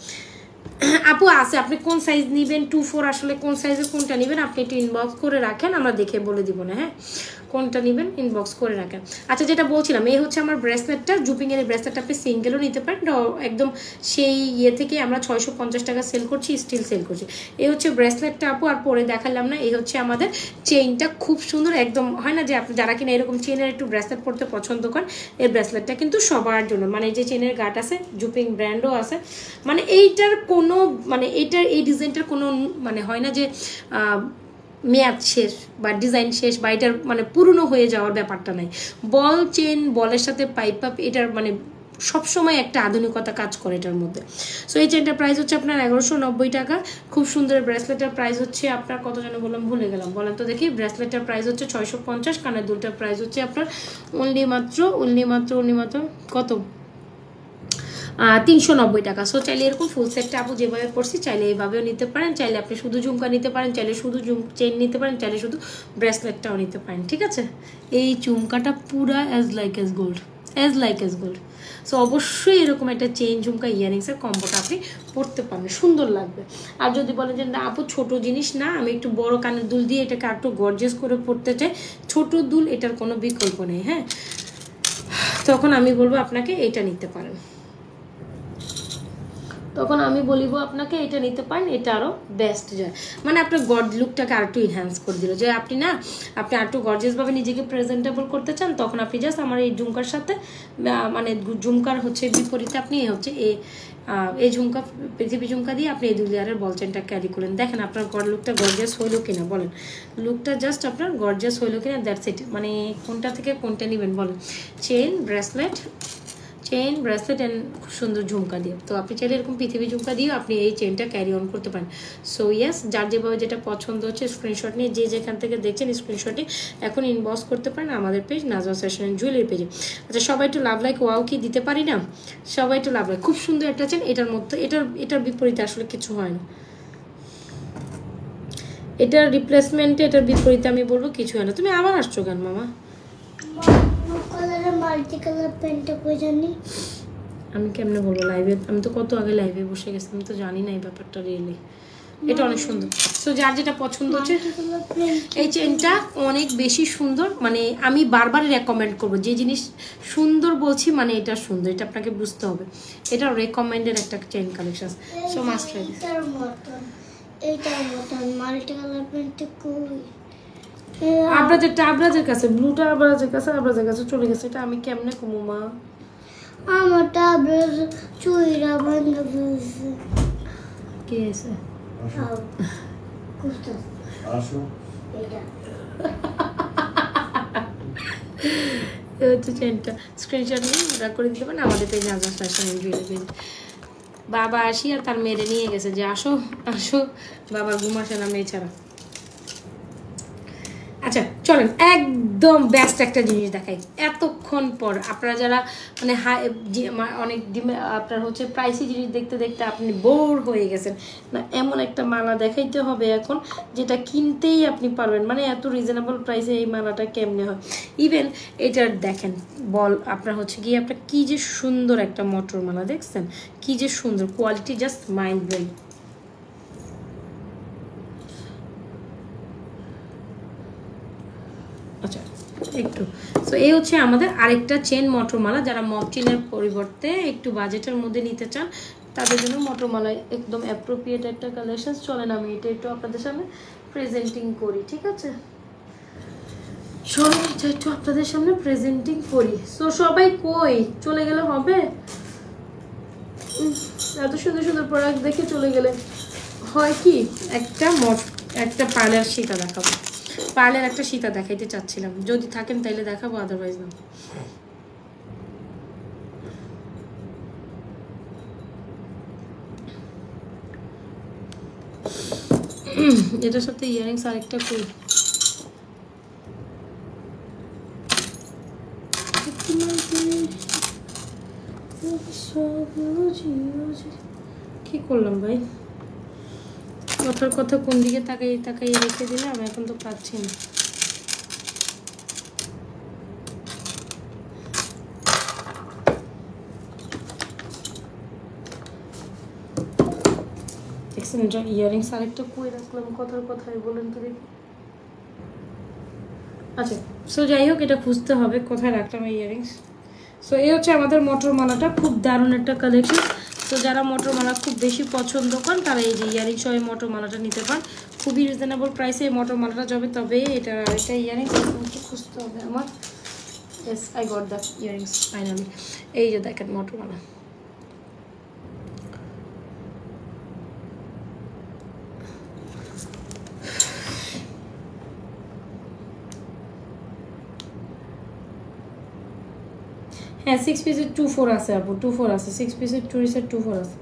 Speaker 1: আপু আছে, আপনি কোন সাইজ নেবেন, 2-4 আসলে কোন সাইজে কোনটা নেবেন আপনি একটু ইনবক্স করে রাখেন, আমরা দেখে বলে দিব না। হ্যাঁ কোনটা নেবেন ইনবক্স করে রাখেন। আচ্ছা যেটা বলছিলাম, এই হচ্ছে আমার ব্রেসলেটটা, জুপিংয়ের এই ব্রেসলেটটা আপনি সিঙ্গেলও নিতে পারেন, একদম সেই ইয়ে থেকে আমরা 650 টাকা সেল করছি, স্টিল সেল করছি। এই হচ্ছে ব্রেসলেটটা আপু, আর পরে দেখালাম না। এই হচ্ছে আমাদের চেইনটা, খুব সুন্দর একদম, হয় না যে আপনি যারা কিনা এরকম চেনের একটু ব্রেসলেট পরতে পছন্দ করেন, এই ব্রেসলেটটা কিন্তু সবার জন্য, মানে যে চেনের গাট আছে, জুপিং ব্র্যান্ডও আছে, মানে এইটার কোনো মানে এইটার এই ডিজাইনটার কোনো মানে হয় না যে মেয়াদ শেষ বা ডিজাইন শেষ বা এটার মানে পুরনো হয়ে যাওয়ার ব্যাপারটা নাই। বল চেন, বলের সাথে পাইপ আপ, এটার মানে সবসময় একটা আধুনিকতা কাজ করে এটার মধ্যে। সো এই চেনটার প্রাইস হচ্ছে আপনার 1190 টাকা। খুব সুন্দর। ব্রেসলেটের প্রাইস হচ্ছে আপনার কত যেন বললাম, ভুলে গেলাম, বলেন তো দেখি। ব্রেসলেটের প্রাইস হচ্ছে 650, কানের দুলটার প্রাইস হচ্ছে আপনার অনলি মাত্র কত 390 টাকা। সো চাইলে এরকম ফুল সেটটা আপু যেভাবে পড়ছি চাইলে এইভাবেও নিতে পারেন, চাইলে আপনি শুধু ঝুমকা নিতে পারেন, চাইলে শুধু চেইন নিতে পারেন, চাইলে শুধু ব্রেসলেটটাও নিতে পারেন, ঠিক আছে। এই ঝুমকাটা পুরা as like as gold. So অবশ্যই এরকম একটা চেইন, ঝুমকা, ইয়ারিংসের কম্বোটা আপনি পড়তে পারবেন, সুন্দর লাগবে। আর যদি বলেন যে না আপু ছোট জিনিস না, আমি একটু বড় কানের দুল দিয়ে এটাকে একটু গর্জিয়াস করে পড়তে চাই, ছোট দুল এটার কোনো বিকল্প নেই। হ্যাঁ তখন আমি বলবো আপনাকে এটা নিতে পারেন, তখন আমি বলিব আপনাকে এটা নিতে পারেন, এটা আরও বেস্ট যায়, মানে আপনার গড লুকটাকে আর একটু এনহ্যান্স করে দিল, যে আপনি আর একটু গর্জিয়াসভাবে নিজেকে প্রেজেন্টেবল করতে চান, তখন আপনি জাস্ট আমার এই ঝুমকার সাথে মানে ঝুমকার হচ্ছে বিপরীতে আপনি হচ্ছে এই ঝুমকা, পৃথিবী ঝুমকা দিয়ে আপনি এই 2 লেয়ারের বল চেনটা ক্যারি করেন, দেখেন আপনার লুকটা গর্জিয়াস হইলো কিনা, বলেন লুকটা জাস্ট আপনার গর্জিয়াস হইলো কিনা, দ্যাটস ইট। মানে কোনটা থেকে কোনটা নেবেন বলেন, চেন ব্রেসলেট অ্যান্ড খুব সুন্দর ঝুমকা দিয়ে। তো আপনি চাইলে এরকম পৃথিবী ঝুমকা দিয়েও আপনি এই চেনটা ক্যারি অন করতে পারেন। সো ইয়েস, যার যেভাবে যেটা পছন্দ হচ্ছে স্ক্রিনশট নিয়ে যে যেখান থেকে দেখছেন স্ক্রিনশটে এখন ইনবক্স করতে পারেন আমাদের পেজ নাজওয়া ফ্যাশন অ্যান্ড জুয়েলারি পেজে। আচ্ছা সবাই একটু লাভ লাইক ওয়াও কি দিতে পারি না, সবাই একটু লাভ লাইক। খুব সুন্দর একটা চেন, এটার মধ্যে এটার বিপরীতে আসলে কিছু হয় না, এটার রিপ্লেসমেন্টে এটার বিপরীতে আমি বলবো কিছু হয় না। তুমি আবার আসছো কেন মামা? আমি কেমনে বলবো লাইভে, আমি তো কত আগে লাইভে বসে গেছি, আমি তো জানি না এই ব্যাপারটা রিয়েলি। এটা অনেক সুন্দর। সো যার যেটা পছন্দ হচ্ছে, এই চেনটা অনেক বেশি সুন্দর, মানে আমি বারবার রেকমেন্ড করবো, যে জিনিস সুন্দর বলছি মানে এটা সুন্দর, এটা আপনাকে বুঝতে হবে। এটা রেকমেন্ডেড একটা chain collection. So must try this.
Speaker 2: এইটার মতন মাল্টি কালার প্রিন্ট কই
Speaker 1: আবরাজের কাছে, ব্লুটা আবরাজের কাছে চলে গেছে, এটা আমি কেমনে কমু মা?
Speaker 2: আমারটা আবরাজ চুইরা ভাঙা ফেলছে।
Speaker 1: কে আছে?
Speaker 2: আসো এটা
Speaker 1: হচ্ছে চেনটা, স্ক্রিনশট নিয়ে ওটা করে দিতে পারেন আমাদের পেজে নাজওয়া ফ্যাশন এন্ড জুয়েলারি পেজে। বাবা আসি আর তার মেরে নিয়ে গেছে যে আসো, বাবার ঘুম আসে না মেয়ে ছাড়া। আচ্ছা চলেন একদম ব্যস্ত একটা জিনিস দেখাই। এতক্ষণ পর আপনারা যারা মানে অনেক আপনার হচ্ছে প্রাইসি জিনিস দেখতে দেখতে আপনি বোর হয়ে গেছেন না, এমন একটা মালা দেখাইতে হবে এখন যেটা কিনতেই আপনি পারবেন। মানে এত রিজনেবল প্রাইসে এই মালাটা কেমনে হয়। ইভেন এটার দেখেন বল আপনার হচ্ছে গিয়ে আপনার কি যে সুন্দর একটা মটর মালা, দেখছেন কি যে সুন্দর কোয়ালিটি, জাস্ট মাইন্ড ব্লোয়িং। আচ্ছা একটু সো এই হচ্ছে আমাদের আরেকটা চেন মটরমালা। যারা মক চেনের পরিবর্তে একটু বাজেটের মধ্যে নিতে চান তাদের জন্য মটরমালা একদম অ্যাপ্রোপ্রিয়েট একটা কালেকশন। চলেন আমি এটা একটু আপনাদের সামনে প্রেজেন্টিং করি, ঠিক আছে? চলেন এটা একটু আপনাদের সামনে প্রেজেন্টিং করি। সো সবাই কই চলে গেলে হবে? এত সুন্দর সুন্দর প্রোডাক্ট দেখে চলে গেলে হয় কি, একটা পার্লার সীতা দেখাবো। পার্লের একটা সীতা দেখাইতে চাচ্ছিলাম, যদি থাকেন তাইলে দেখাবো, আদারওয়াইজ না। এটার সাথে ইয়ারিংস আরেকটা কই, কি করলাম ভাই, কথার কথা কোন দিকে তাকাই তাকাই রেখে দিলাম, এখন তো পাচ্ছি না। ইয়ারিংস আরেকটা কই রাখলাম, কথার কথাই বলেন তো দেখি। আচ্ছা সো যাই হোক এটা খুঁজতে হবে কোথায় রাখলাম এই ইয়ারিংস। সো এই হচ্ছে আমাদের মটর মালাটা, খুব দারুণ একটা কালেকশন। তো যারা মটর মালা খুব বেশি পছন্দ করেন তারা এই যে ইয়ারিংস সহ মটর মালাটা নিতে পারেন, খুবই রিজনেবল প্রাইসে এই মটর মালাটা যাবে। তবে এটা আরেকটা ইয়ারিংস খুঁজতে হবে আমার। Yes I got the earrings finally. এই যে দেখেন মটর মালা, হ্যাঁ 6 পিসের 24 আছে আপু, 24 আছে 6 পিসের 24 আছে।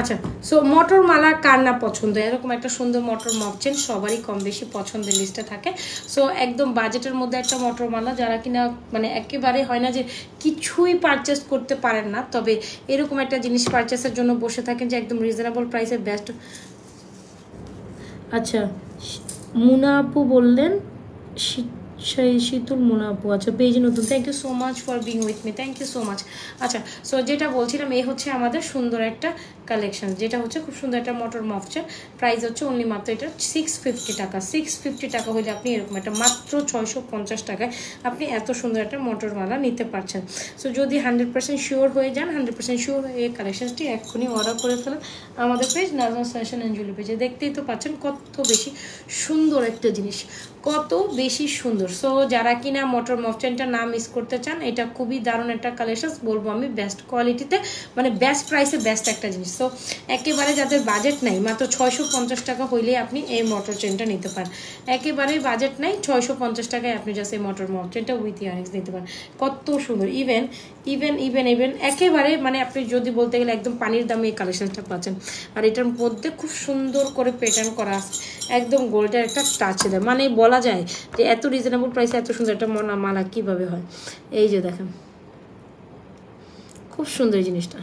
Speaker 1: আচ্ছা সো মটর মালা কার না পছন্দ, এরকম একটা সুন্দর মটর মকচেন সবারই কম বেশি পছন্দের লিস্টে থাকে। সো একদম বাজেটের মধ্যে একটা মটর মালা, যারা কিনা মানে একেবারে হয় না যে কিছুই পারচেস করতে পারেন না, তবে এরকম একটা জিনিস পারচেসের জন্য বসে থাকেন যে একদম রিজনেবল প্রাইসে বেস্ট। আচ্ছা মুনা আপু বললেন, শীতুল মুনা আপু, আচ্ছা পেজ নতুন, thank you so much for being with me, thank you so much. আচ্ছা সো যেটা বলছিলাম এই হচ্ছে আমাদের সুন্দর একটা কালেকশন, যেটা হচ্ছে খুব সুন্দর একটা মটর মফচেন। প্রাইস হচ্ছে অনলি মাত্র এটা 650 টাকা। 650 টাকা হলে আপনি এরকম একটা মাত্র 650 টাকায় আপনি এত সুন্দর একটা মটর মালা নিতে পারছেন। সো যদি 100% শিওর হয়ে যান, 100% শিওর হয়ে এই কালেকশনটি এক্ষুনি অর্ডার করে ফেলেন আমাদের page Nazma's fashion and jewellery পেজে। দেখতেই তো পাচ্ছেন কত বেশি সুন্দর একটা জিনিস, কত বেশি সুন্দর। সো যারা কিনা মটর মফচেনটা না মিস করতে চান, এটা খুবই দারুণ একটা কালেকশন বলবো আমি, বেস্ট কোয়ালিটিতে মানে বেস্ট প্রাইসে বেস্ট একটা জিনিস। সো একেবারে যাদের বাজেট নাই, মাত্র 650 টাকা হইলেই আপনি এই মটর চেনটা নিতে পারেন। একেবারেই বাজেট নাই, 650 টাকায় আপনি জাস্ট এই মটর মফচেনটা উইথ ইয়ারিংস নিতে পারেন। কত সুন্দর, ইভেন ইভেন ইভেন ইভেন একেবারে মানে আপনি যদি বলতে গেলে একদম পানির দামে এই কালেকশনটা পাচ্ছেন। আর এটার মধ্যে খুব সুন্দর করে প্যাটার্ন করা আছে, একদম গোল্ডের একটা টাচ দেয়, মানে বলা যায় যে এত রিজনেবল প্রাইসে এত সুন্দর একটা মালা কীভাবে হয়। এই যে দেখেন খুব সুন্দর জিনিসটা,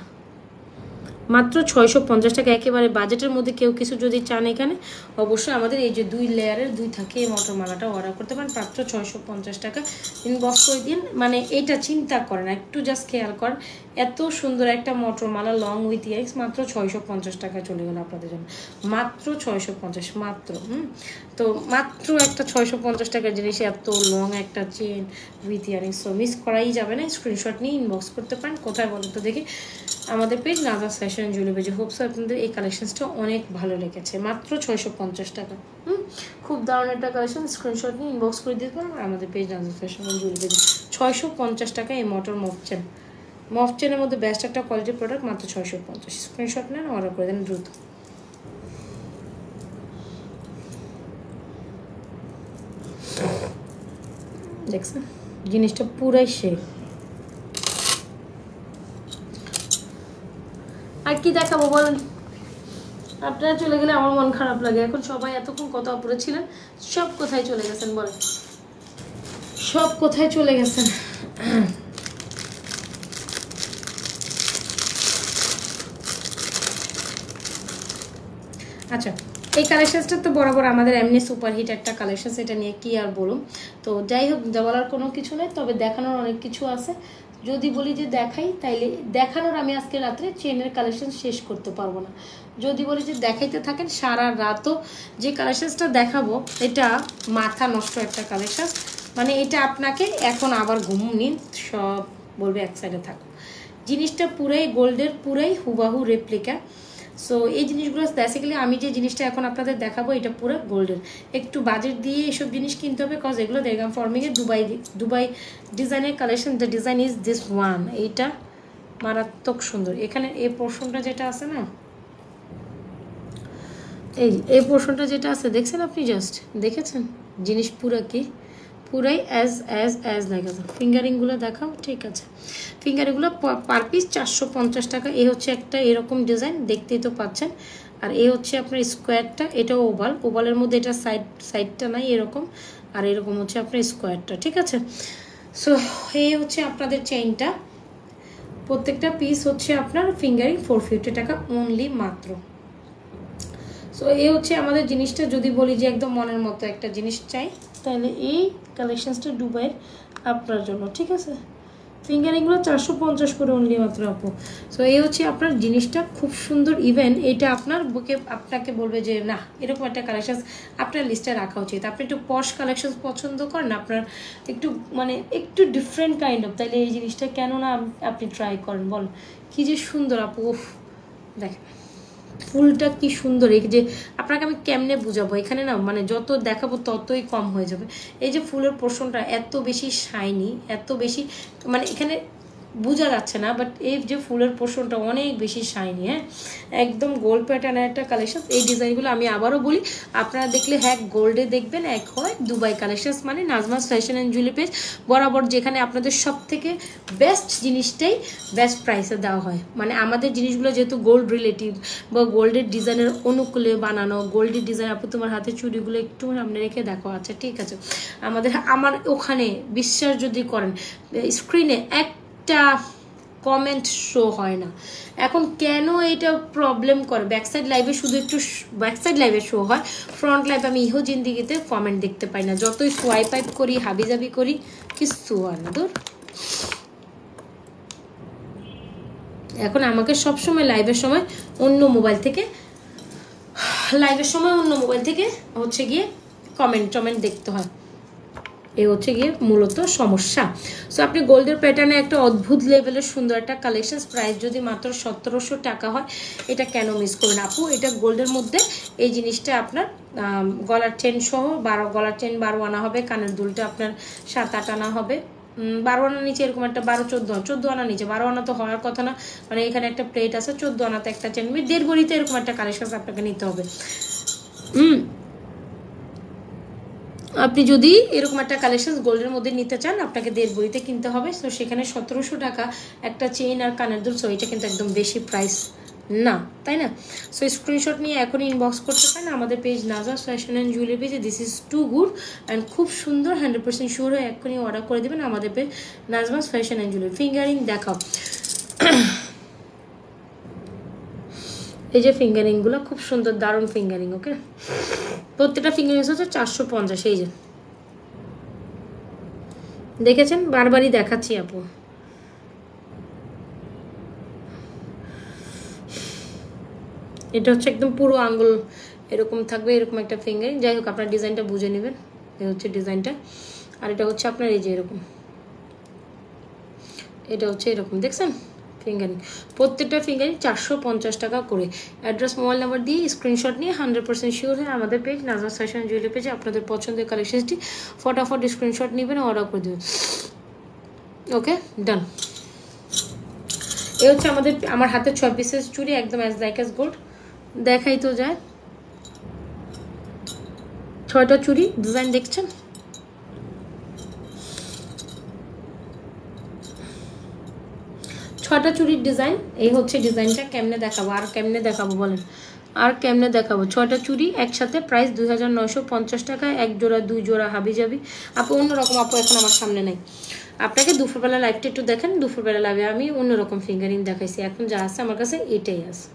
Speaker 1: মাত্র 650 টাকা, একেবারে বাজেটের মধ্যে। কেউ কিছু যদি চান এখানে অবশ্যই আমাদের এই যে 2 লেয়ারের 2 থাকে এই মটর মালাটা অর্ডার করতে পারেন মাত্র 650 টাকা। ইনবক্স করে দিন, মানে এইটা চিন্তা করেন, একটু জাস্ট খেয়াল করেন, এত সুন্দর একটা মটর মালা লং উইথ ইয়ারিংস মাত্র 650 টাকায় চলে গেল আপনাদের জন্য, মাত্র 650 মাত্র। তো মাত্র একটা 650 টাকার জিনিস এত লং একটা চেন উইথ ইয়ারিংস, তো মিস করাই যাবে না। স্ক্রিনশট নিয়ে ইনবক্স করতে পারেন, কোথায় বলেন তো দেখি, আমাদের পেজ নাজমাস ফ্যাশন জুয়েলারি পেজে। হোপস আপনাদের এই কালেকশনসটা অনেক ভালো লেগেছে, মাত্র 650 টাকা। খুব দারুণ একটা কালেকশন, স্ক্রিনশট নিয়ে ইনবক্স করে দিতে পারেন আমাদের পেজ নাজমাস ফ্যাশন জুয়েলারি পেজে। 650 টাকা এই মটর মফচেন, মফ চেনের মধ্যে বেস্ট একটা কোয়ালিটির প্রোডাক্ট, মাত্র 650। স্ক্রিনশট নেন, অর্ডার করে দেন দ্রুত। দেখছেন জিনিসটা পুরাই শেষ। আর কি দেখাবো বলেন? আপনারা চলে গেলে আমার মন খারাপ লাগে। এখন সবাই এতক্ষণ কত অপরে ছিলেন, সব কোথায় চলে গেছেন বলেন? সব কোথায় চলে গেছেন? আচ্ছা, এই কালেকশনসটা তো বরাবর আমাদের এমনি সুপারহিট একটা কালেকশন, এটা নিয়ে কি আর বলুন। তো যাই হোক, বলার কোনো কিছু নেই, তবে দেখানোর অনেক কিছু আছে। যদি বলি যে দেখাই, তাইলে দেখানোর আমি আজকে রাত্রে চেনের কালেকশন শেষ করতে পারবো না। যদি বলি যে দেখাইতে থাকেন সারা রাতও, যে কালেকশনসটা দেখাবো এটা মাথা নষ্ট একটা কালেকশন। মানে এটা আপনাকে এখন আবার ঘুম নিন সব বলবে এক সাইডে থাকো। জিনিসটা পুরাই গোল্ডের, পুরাই হুবাহু রেপ্লিকা। সো এই জিনিসগুলো বেসিক্যালি আমি যে জিনিসটা এখন আপনাদের দেখাবো এটা পুরো গোল্ডের। একটু বাজেট দিয়ে এসব জিনিস কিনতে হবে, কজ এগুলো দেরগাম ফর্মিংয়ে দুবাই ডিজাইনের collection. The design is this one. এইটা মারাত্মক সুন্দর। এখানে এই পোর্শনটা যেটা আছে না, এই পোর্শনটা যেটা আছে দেখছেন আপনি, জাস্ট দেখেছেন জিনিস পুরো কি পুরাই অ্যাজ লাগে। ফিঙ্গারিংগুলো দেখাও, ঠিক আছে। ফিঙ্গারিংগুলো পার পিস 450 টাকা। এই হচ্ছে একটা এরকম ডিজাইন, দেখতেই তো পাচ্ছেন। আর এই হচ্ছে আপনার স্কোয়ারটা, এটা ওভালের মধ্যে এটা সাইডটা নাই এরকম, আর এরকম হচ্ছে আপনার স্কোয়ারটা, ঠিক আছে। সো এই হচ্ছে আপনাদের চেইনটা। প্রত্যেকটা পিস হচ্ছে আপনার ফিঙ্গারিং 450 টাকা অনলি মাত্র। সো এই হচ্ছে আমাদের জিনিসটা। যদি বলি যে একদম মনের মতো একটা জিনিস চাই, তাহলে এই কালেকশনসটা দুবাইয়ের আপনার জন্য, ঠিক আছে। ফিঙ্গারিংগুলো 450 করে অনলি মাত্র আপু। সো এই হচ্ছে আপনার জিনিসটা, খুব সুন্দর। ইভেন এটা আপনার বুকে আপনাকে বলবে যে না, এরকম একটা কালেকশন আপনার লিস্টে রাখা উচিত। আপনি একটু পশ কালেকশন পছন্দ করেন, আপনার একটু মানে একটু ডিফারেন্ট কাইন্ড অফ, তাইলে এই জিনিসটা কেন না আপনি ট্রাই করেন। বল কি যে সুন্দর আপু, দেখেন ফুলটা কি সুন্দর। এই যে আপনাকে আমি কেমনে বুঝাবো, এখানে না মানে যত দেখাবো ততই কম হয়ে যাবে। এই যে ফুলের পোর্শনটা এত বেশি শাইনি, এত বেশি মানে এখানে বোঝা যাচ্ছে না, বাট এই যে ফুলের পোর্শনটা অনেক বেশি শাইনি। হ্যাঁ, একদম গোল্ড প্যাটার্নের একটা কালেকশন। এই ডিজাইনগুলো আমি আবারও বলি, আপনারা দেখলে হ্যাঁ গোল্ডে দেখবেন, এক হয় দুবাই কালেকশনস মানে Nazma's fashion and jewellery page বরাবর, যেখানে আপনাদের সব থেকে বেস্ট জিনিসটাই বেস্ট প্রাইসে দেওয়া হয়। মানে আমাদের জিনিসগুলো যেহেতু গোল্ড রিলেটিভ বা গোল্ডের ডিজাইনের অনুকূলে বানানো, গোল্ডের ডিজাইন। আপু তোমার হাতে চুড়িগুলো একটু সামনে রেখে দেখো, আচ্ছা ঠিক আছে। আমার ওখানে বিশ্বাস যদি করেন, স্ক্রিনে একটা কমেন্ট শো হয় না। এখন কেন এটা প্রবলেম করে? ব্যাকসাইড লাইভে শুধু একটু ব্যাকসাইড লাইভে শো হয়, ফ্রন্ট লাইভ আমি ইহো জিন্দিগিতে কমেন্ট দেখতে পাই না। যতই সোয়াইপ আইপ করি, হাবিজাবি করি, কিছু হয় না। দূর। এখন আমাকে সবসময় লাইভের সময় অন্য মোবাইল থেকে হচ্ছে গিয়ে কমেন্ট দেখতে হয়। এই হচ্ছে গিয়ে মূলত সমস্যা। সো আপনি গোল্ডের প্যাটার্নে একটা অদ্ভুত লেভেলের সুন্দর একটা কালেকশন, প্রাইস যদি মাত্র 1700 টাকা হয়, এটা কেন মিস করবেন আপু? এটা গোল্ডের মধ্যে এই জিনিসটা আপনার গলার চেন সহ 12 গলার চেন 12 আনা হবে, কানের দুলটা আপনার 7-8 আনা হবে, 12 আনা নিচে এরকম একটা 12-14 আনা নিচে, 12 আনা তো হওয়ার কথা না। মানে এখানে একটা প্লেট আছে, 14 আনাতে একটা চেন, 1.5 ভরিতে এরকম একটা কালেকশন আপনাকে নিতে হবে। আপনি যদি এরকম একটা কালেকশন গোল্ডের মধ্যে নিতে চান, আপনাকে 1.5 ভরিতে কিনতে হবে। সো সেখানে 1700 টাকা একটা চেইন আর কানের দুল। সো এটা কিন্তু একদম বেশি প্রাইস না, তাই না? সো স্ক্রিনশট নিয়ে এখনই ইনবক্স করতে পারেন আমাদের page Nazma's fashion and jewellery পেজে। This is too good and খুব সুন্দর, 100% শিওর হয়ে এখনই অর্ডার করে দেবেন আমাদের page Nazma's fashion and jewellery. Fingering দেখাও। এই যে ফিঙ্গারিংগুলো খুব সুন্দর, দারুণ ফিঙ্গারিং। ওকে, প্রত্যেকটা ফিঙ্গারিং হচ্ছে 450। এই যে দেখেছেন, বারবারই দেখাচ্ছি আপু। এটা হচ্ছে একদম পুরো আঙ্গুল এরকম থাকবে, এরকম একটা ফিঙ্গারিং। যাই হোক, আপনার ডিজাইনটা বুঝে নেবেন। এই হচ্ছে ডিজাইনটা, আর এটা হচ্ছে আপনার এই যে এরকম, এটা হচ্ছে এরকম, দেখছেন ফিঙ্গারিং। প্রত্যেকটা ফিঙ্গারিং 450 টাকা করে। অ্যাড্রেস, মোবাইল নাম্বার দিয়ে স্ক্রিনশট নিয়ে 100% শিওর হয়ে আমাদের পেজ নাজমাস ফ্যাশন জুয়েলারি পেজে আপনাদের পছন্দের কালেকশনটি ফটাফট স্ক্রিনশট নেবেন, অর্ডার করে দেবেন। ওকে, ডান। এই হচ্ছে আমার হাতে 6 পিসের চুড়ি, একদম অ্যাজ লাইক অ্যাজ গোল্ড। দেখাই তো যায় 6টা চুড়ি ডিজাইন দেখছেন। ছটা চুড়ির ডিজাইন, এই হচ্ছে ডিজাইনটা। কেমনে দেখাবো আর কেমনে দেখাবো বলেন, আর কেমনে দেখাবো? 6টা চুড়ি একসাথে, প্রাইস 2950 টাকায়। 1 জোড়া 2 জোড়া হাবি যাবি। আপু অন্যরকম, আপু এখন আমার সামনে নাই। আপনাকে দুপুরবেলা লাইভটা একটু দেখেন, দুপুরবেলা লাইভে আমি অন্যরকম ফিঙ্গারিং দেখাইছি। এখন যা আছে আমার কাছে এটাই আছে,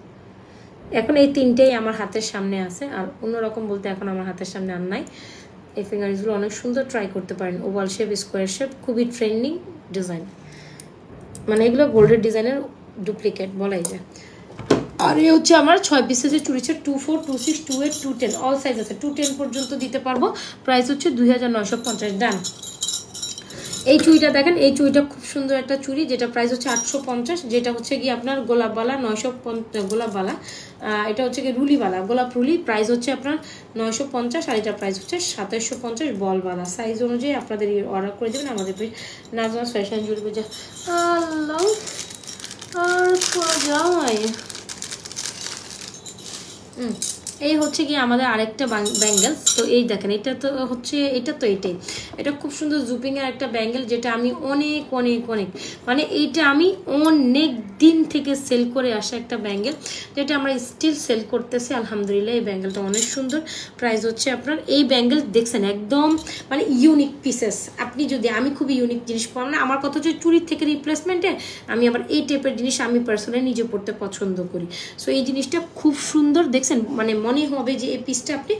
Speaker 1: এখন এই 3টেই আমার হাতের সামনে আছে। আর অন্যরকম বলতে এখন আমার হাতের সামনে আর নাই। এই ফিঙ্গারিংসগুলো অনেক সুন্দর, ট্রাই করতে পারেন। ওভাল শেপ, স্কোয়ার শেপ, খুবই ট্রেন্ডিং ডিজাইন, মানে এগুলো গোল্ডের ডিজাইনের ডুপ্লিকেট বলাই যায়। আর এই হচ্ছে আমার 6 পিসের চুড়ি, 2, 4, 2, 6, 2, 8, 2, 10 অল সাইজ আছে। 2, 10 পর্যন্ত দিতে পারবো। প্রাইস হচ্ছে 2950। ডান। এই চুড়িটা দেখেন, এই চুড়িটা খুব সুন্দর একটা চুড়ি, যেটা প্রাইস হচ্ছে 850। যেটা হচ্ছে কি আপনার গোলাপবালা 950, গোলাপবালা এটা হচ্ছে কি রুলিবালা, গোলাপ রুলি। প্রাইস হচ্ছে আপনার 950, আর এটা প্রাইস হচ্ছে 2750 বলবালা। সাইজ অনুযায়ী আপনাদের অর্ডার করে দেবেন আমাদের নাজমাস ফ্যাশন জুয়েলারি। যে আল্লাহ আর যায়। এই হচ্ছে কি আমাদের আরেকটা ব্যাঙ্গেলস। তো এই দেখেন, এটা তো হচ্ছে এটাই, এটা খুব সুন্দর জুপিংয়ের একটা ব্যাঙ্গেল, যেটা আমি অনেক অনেক অনেক মানে এইটা আমি অনেক দিন থেকে সেল করে আসা একটা ব্যাঙ্গেল, যেটা আমরা স্টিল সেল করতেছি আলহামদুলিল্লাহ। এই ব্যাঙ্গেলটা অনেক সুন্দর। প্রাইস হচ্ছে আপনার, এই ব্যাঙ্গেল দেখছেন একদম মানে ইউনিক পিসেস। আপনি যদি, আমি খুবই ইউনিক জিনিস পাবো না। আমার কথা হচ্ছে চুরির থেকে রিপ্লেসমেন্টে আমি আবার এই টাইপের জিনিস আমি পার্সোনালি নিজে পড়তে পছন্দ করি। সো এই জিনিসটা খুব সুন্দর দেখছেন, মানে মনে হবে যে এই পিসটা আপনি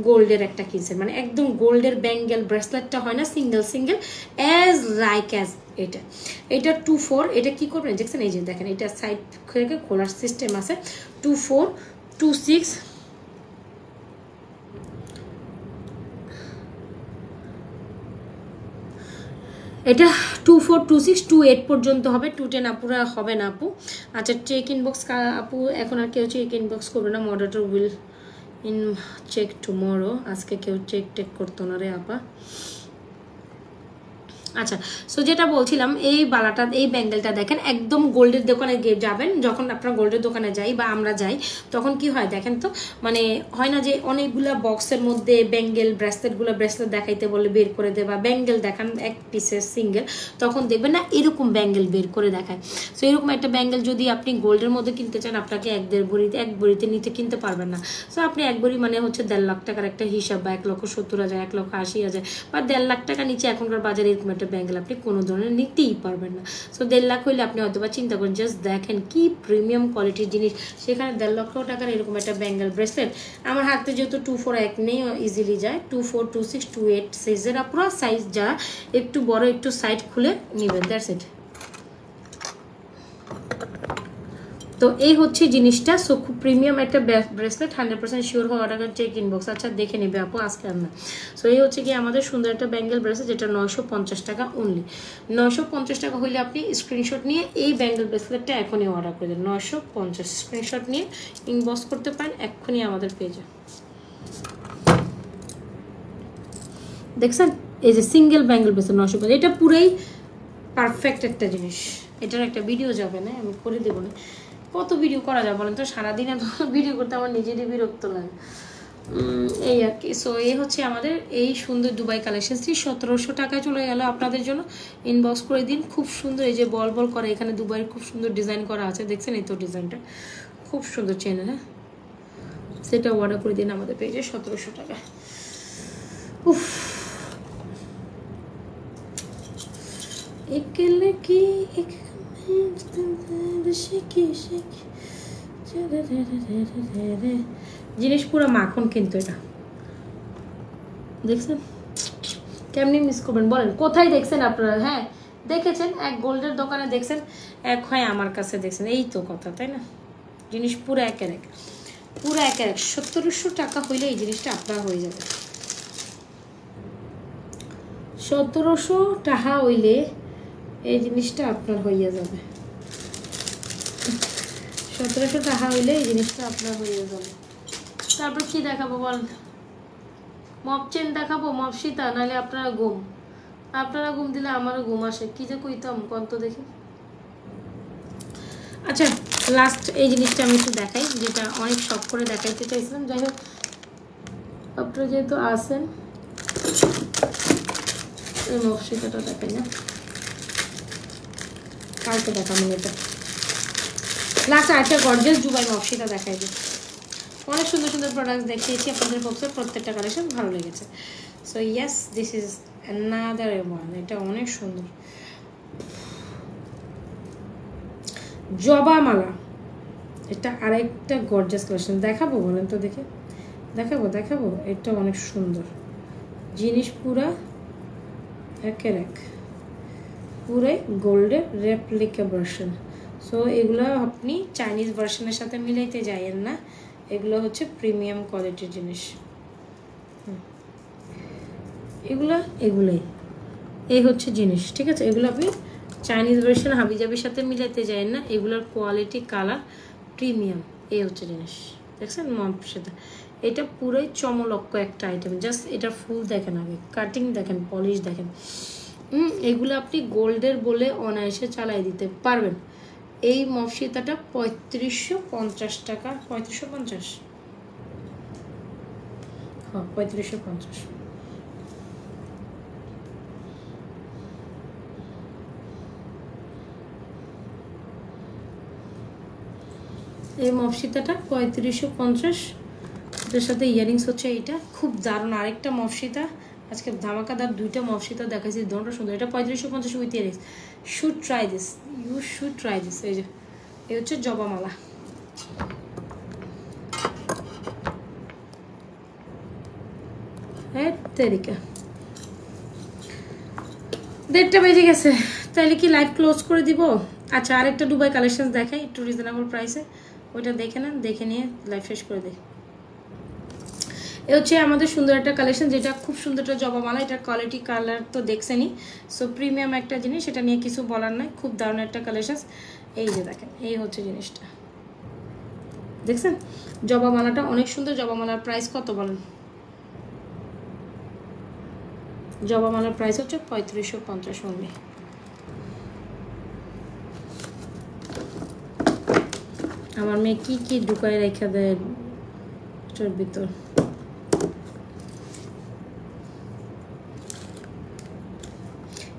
Speaker 1: গোল্ডের একটা কিনছেন, মানে একদম গোল্ডের ব্যাঙ্গেল ব্রেসলেটটা হয় না single single, as like as এটা 2, 4। এটা কি করবেন দেখছেন, এই যে দেখেন, এটা সাইড থেকে খোলার সিস্টেম আছে। 2, 4, 2, 6 এটা 2, 4, 2, 6, 2, 8 পর্যন্ত হবে। 2, 10 আপুরা হবে না আপু। আচ্ছা চেক ইনবক্স আপু, এখন আর কেউ চেক ইনবক্স করবে না, moderator will in check tomorrow. আজকে কেউ চেক টেক করতো না রে আপা। আচ্ছা, সো যেটা বলছিলাম, এই বালাটা, এই ব্যাঙ্গেলটা দেখেন একদম গোল্ডের দোকানে গিয়ে যাবেন, যখন আপনার গোল্ডের দোকানে যাই বা আমরা যাই, তখন কি হয় দেখেন তো, মানে হয় না যে অনেকগুলা বক্সের মধ্যে ব্যাঙ্গেল ব্রেসলেট দেখাইতে বলে বের করে দেয়, বা ব্যাঙ্গেল দেখান এক পিসের সিঙ্গেল, তখন দেখবেন না এরকম ব্যাঙ্গেল বের করে দেখায়। সো এরকম একটা ব্যাঙ্গেল যদি আপনি গোল্ডের মধ্যে কিনতে চান, আপনাকে 1-1.5 ভরিতে নিতে কিনতে পারবেন না। সো আপনি 1 ভরি মানে হচ্ছে 1.5 লাখ টাকার একটা হিসাব, বা 1,70,000, 1,80,000 বা 1.5 লাখ টাকা নিচে এখনকার বাজারে এরকম একটা ব্যাঙ্গেল আপনি কোনো ধরনের নিতেই পারবেন না। সো 1.5 লাখ হইলে আপনি হয়তো বা চিন্তা করেন, জাস্ট দেখেন কি প্রিমিয়াম কোয়ালিটির জিনিস, সেখানে 1.5 লক্ষ টাকার এরকম একটা ব্যাঙ্গেল ব্রেসলেট। আমার হাতে যেহেতু 2, 4 এক নেই, ইজিলি যায় 2, 4, 2, 6, 2, 8 সাইজের। পুরো সাইজ যা একটু বড়, একটু সাইড খুলে নেবেন, দ্যাটস ইট। তো এই হচ্ছে জিনিসটা। সো খুব প্রিমিয়াম একটা ব্রেসলেট, 100% শিওর হওয়া টাকা চেক ইনবক্স। আচ্ছা দেখে নেবে আপু, আজকে আর না। সো এই হচ্ছে কি আমাদের সুন্দর একটা ব্যাঙ্গেল ব্রেসলেট, যেটা 950 টাকা অনলি। 950 টাকা হইলে আপনি স্ক্রিনশট নিয়ে এই ব্যাঙ্গেল ব্রেসলেটটা এখনই অর্ডার করে দেন। 950 স্ক্রিনশট নিয়ে ইনবক্স করতে পারেন এক্ষুনি আমাদের পেজে। দেখছেন এই যে সিঙ্গেল ব্যাঙ্গেল ব্রেসলেট 950, এটা পুরাই পারফেক্ট একটা জিনিস। এটার একটা ভিডিও যাবে না, আমি করে দেবো না। কত ভিডিও করা যায় বলেন তো, সারাদিনে ভিডিও করতে আমার নিজেরই বিরক্ত লাগে, এই আর কি। সো এই হচ্ছে আমাদের এই সুন্দর দুবাই কালেকশনসটি 1700 টাকায় চলে গেল আপনাদের জন্য। ইনবক্স করে দিন। খুব সুন্দর, এই যে বল বল করে এখানে দুবাইয়ের খুব সুন্দর ডিজাইন করা আছে, দেখছেন এই তো ডিজাইনটা খুব সুন্দর চেন। হ্যাঁ, সেটা অর্ডার করে দিন আমাদের পেজে 1700 টাকায়। উফ, একলে কি এক জিনিস পুরো মাখন, কিন্তু এটা দেখছেন কেমনি মিস করবেন বলেন? কোথায় দেখছেন আপনারা? হ্যাঁ দেখেছেন, এক গোল্ডের দোকানে দেখছেন, এক হয় আমার কাছে দেখছেন, এই তো কথা, তাই না? জিনিস পুরো একের এক, পুরো একের এক। 1700 টাকা হইলে এই জিনিসটা আপনার হয়ে যাবে। 1700 টাকা হইলে এই জিনিসটা আপনার হইয়া যাবে। 1700 টাকা হইলে এই জিনিসটা আপনার হইয়া যাবে। তারপর কি দেখাবো বল? মপ চেন দেখাবো, মপ সীতা, নাহলে আপনারা ঘুম দিলে আমারও ঘুম আসে। কি যে কইতাম কন্ত দেখি। আচ্ছা লাস্ট এই জিনিসটা আমি একটু দেখাই, যেটা অনেক শখ করে দেখাইতে চাইছিলাম। যাই হোক আপনারা যেহেতু আসেন, এই মফসিটাটা দেখাই না, কালকে দেখাবো এটা। লাস্ট আরেকটা গর্জিয়াস দুবাই মফসিটা দেখাই দিই। অনেক সুন্দর সুন্দর প্রোডাক্ট দেখিয়েছি আপনাদের পক্ষে, প্রত্যেকটা কালেকশন ভালো লেগেছে। So yes, this is another one. এটা অনেক সুন্দর জবা মালা, এটা আরেকটা গর্জিয়াস কালেকশন। দেখাবো বলেন তো দেখে, দেখাবো। এটা অনেক সুন্দর জিনিস, পুরা একের এক, পুরো গোল্ডের রেপ্লিকা ভার্সন। সো এগুলো আপনি চাইনিজ ভার্সনের সাথে মিলাইতে যাইয়েন না, এগুলো হচ্ছে প্রিমিয়াম কোয়ালিটির জিনিস। এগুলোই এই হচ্ছে জিনিস, ঠিক আছে? এগুলো আপনি চাইনিজ ভার্সন হাবিজাবির সাথে মিলাইতে যাইয়েন না, এগুলোর কোয়ালিটি কালার প্রিমিয়াম। এই হচ্ছে জিনিস, দেখছেন মমের সাথে। এটা পুরোই চমলক্ষ একটা আইটেম। জাস্ট এটা ফুল দেখেন, আগে কাটিং দেখেন, পলিশ দেখেন। এগুলো আপনি গোল্ডের বলে অনায়াসে চালাই দিতে পারবেন। এই মফসিতাটা ৩৫৫০ টাকা। ৩৫৫০, হ্যাঁ ৩৫৫০। এই মফসিতাটা ৩৫৫০, এটার সাথে ইয়ারিংস হচ্ছে এইটা, খুব দারুণ। আরেকটা মফসিতা আজকে ধামাকাদার, দুইটা মফসিতা দেখাইছি, দুটোটা সুন্দর। এটা ৩৫৫০ with earrings. Should try this, you should try this. এই যে এই হচ্ছে জবামালা। হ্যাঁ তেরিকা ১:৩০ বেজে গেছে, তাহলে কি লাইভ ক্লোজ করে দিব? আচ্ছা আরেকটা দুবাই কালেকশন দেখাই একটু রিজনেবল প্রাইসে, ওইটা দেখে নেন, দেখে নিয়ে লাইভ শেষ করে দিই। এ হচ্ছে আমাদের সুন্দর একটা কালেকশন, যেটা খুব সুন্দর একটা জবামালা। এটার কোয়ালিটি কালার তো দেখছেনই, সো প্রিমিয়াম একটা জিনিস, এটা নিয়ে কিছু বলার নাই। খুব দারুণ একটা কালেকশন। এই যে দেখেন, এই হচ্ছে জিনিসটা, দেখছেন জবামালাটা অনেক সুন্দর। জবামালার প্রাইস কত বলেন? জবামালার প্রাইস হচ্ছে ৩৫৫০ অনলি। আমার মেয়ে কি কি ঢুকায় রেখে দেয় এটার ভিতর।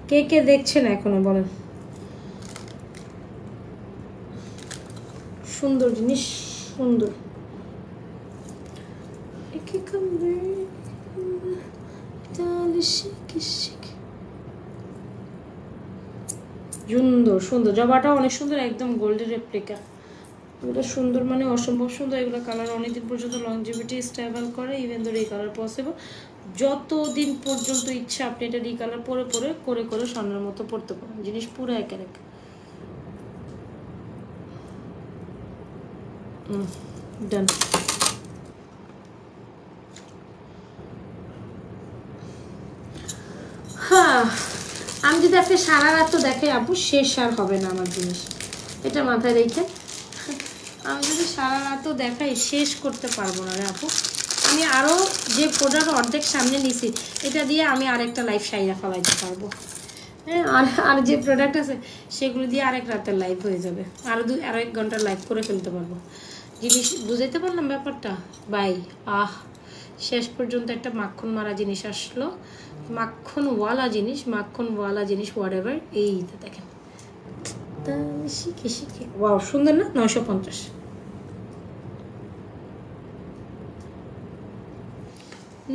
Speaker 1: কে কে দেখছেন এখনো বলেন? সুন্দর জিনিস, সুন্দর। সুন্দর সুন্দর জবাটা অনেক সুন্দর, একদম গোল্ডের রেপ্লিকা। এগুলো সুন্দর মানে অসম্ভব সুন্দর। এগুলো কালার অনেকদিন পর্যন্ত লংজিভিটি স্টেবল করে, ইভেন ধরে এই কালার পসিবল। যতদিন পর্যন্ত ইচ্ছা আপনি এটা রিকালার পরে করে করে স্বর্ণের মতো পড়তে পারেন। জিনিস পুরো একের এক। ডান। হ্যাঁ আমি যদি আপনি সারা রাত তো দেখে আপু, শেষ আর হবে না আমার জিনিস, এটা মাথায় রেখে। আমি যদি সারা রাতও দেখাই শেষ করতে পারবো না রে আপু। আমি আরও যে প্রোডাক্ট অর্ধেক সামনে নিছি, এটা দিয়ে আমি আরেকটা লাইভ সাইরা ফেলাইতে পারবো। হ্যাঁ আর যে প্রোডাক্ট আছে সেগুলো দিয়ে আরেক রাতের লাইভ হয়ে যাবে, আরও 1 ঘন্টার লাইভ করে ফেলতে পারবো। জিনিস বুঝাইতে পারলাম ব্যাপারটা ভাই? শেষ পর্যন্ত একটা মাখন মারা জিনিস আসলো, মাখনওয়ালা জিনিস হোয়াট এভার। এইটা দেখেন, শিখে ওয়াও সুন্দর না? 950।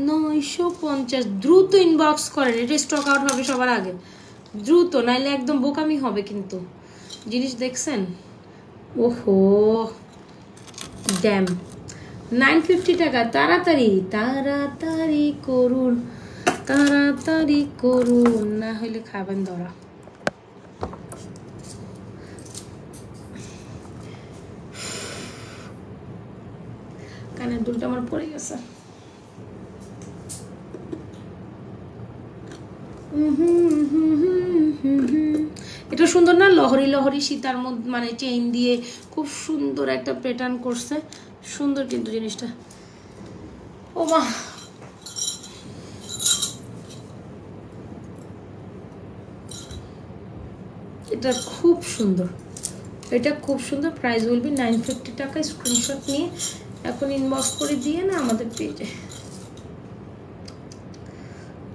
Speaker 1: 950 দ্রুত ইনবক্স করেন, এটা স্টক আউট হবে সবার আগে, দ্রুত, নাইলে একদম বোকামি হবে কিন্তু। জিনিস দেখছেন? ওহো ড্যাম 950 টাকা। তাড়াতাড়ি করুন, না হলে খাবেন ধরা। কানের দুলটা আমার পড়ে গেছে। এটা সুন্দর না? লহরি সীতার মধ্যে মানে চেইন দিয়ে খুব সুন্দর একটা প্যাটার্ন করছে, সুন্দর কিন্তু জিনিসটা। ও মা, এটা খুব সুন্দর, এটা খুব সুন্দর, প্রাইস উইল বি 950 টাকা। স্ক্রিনশট নিয়ে এখন ইনবক্স করে দিয়ে না আমাদের পেজে,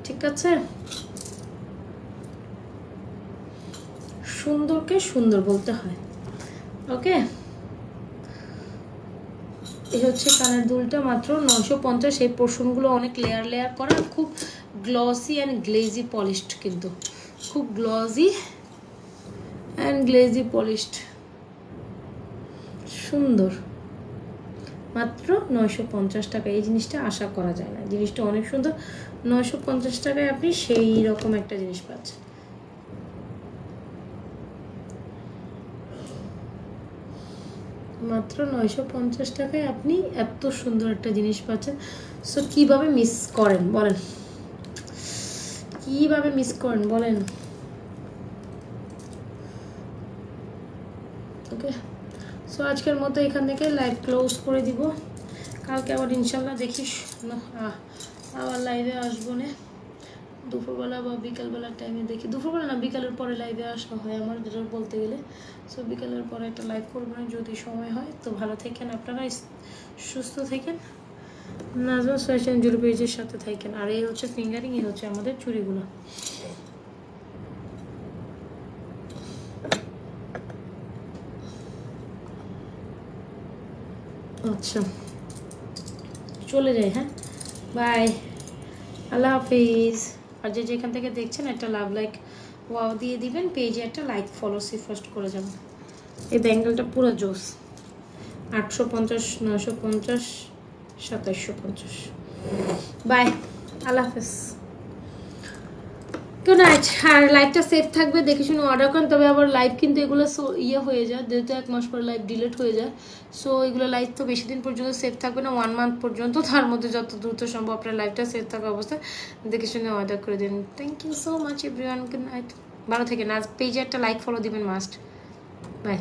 Speaker 1: ঠিক আছে? সুন্দরকে সুন্দর বলতে হয়, ওকে? এই হচ্ছে কানের দুলটা, মাত্র 950। এই পোর্শনগুলো অনেক লেয়ার লেয়ার করা, খুব গ্লসি অ্যান্ড গ্লেজি পলিশড, কিন্তু খুব গ্লসি অ্যান্ড গ্লেজি পলিশড, সুন্দর। মাত্র 950 টাকা। এই জিনিসটা আশা করা যায় না, জিনিসটা অনেক সুন্দর। 950 টাকায় আপনি সেই রকম একটা জিনিস পাচ্ছেন। মাত্র 950 টাকায় আপনি এত সুন্দর একটা জিনিস পাচ্ছেন। সো কিভাবে মিস করেন বলেন, কিভাবে মিস করেন বলেন? ওকে, সো আজকের মতো এখান থেকে লাইভ ক্লোজ করে দিব। কালকে আবার ইনশাল্লাহ দেখিস আবার লাইভে আসবো না, দুপুরবেলা বা বিকালবেলার টাইমে দেখি। দুপুরবেলা না, বিকালের পরে লাইভে আসা হয় আমার, যেটা বলতে গেলে। সো বিকালের পরে একটা লাইভ করবো না, যদি সময় হয়। তো ভালো থাকেন আপনারা, সুস্থ থাকেন, নাজমা ফ্যাশন জুড়ে পেজের সাথে থাকেন। আর এই হচ্ছে ফিঙ্গারিং, এই হচ্ছে আমাদের চুড়িগুলো। আচ্ছা, চলে যাই, হ্যাঁ, বাই, আল্লাহ হাফিজ। আর যে যেখান থেকে দেখছেন একটা লাভ লাইক ওয়াও দিয়ে দিবেন, পেজে একটা লাইক ফলো ফার্স্ট করে যাবেন। এই ব্যাঙ্গেলটা পুরো জোস, 850, 950, 2750। বাই, আল্লাহ হাফিজ, গুড নাইট। আর লাইভটা সেফ থাকবে, দেখে শুনে অর্ডার করেন। তবে আবার লাইভ কিন্তু এগুলো ইয়ে হয়ে যায়, যেহেতু 1 মাস পর লাইভ ডিলিট হয়ে যায়। সো এগুলো লাইভ তো বেশি দিন পর্যন্ত সেফ থাকবে না, 1 মান্থ পর্যন্ত। তার মধ্যে যত দ্রুত সম্ভব আপনার লাইভটা সেফ থাকা অবস্থায় দেখে শুনে অর্ডার করে দিন। Thank you so much everyone, good night, ভালো থেকে। না পেজে একটা লাইক ফলো দিবেন মাস্ট। বাই।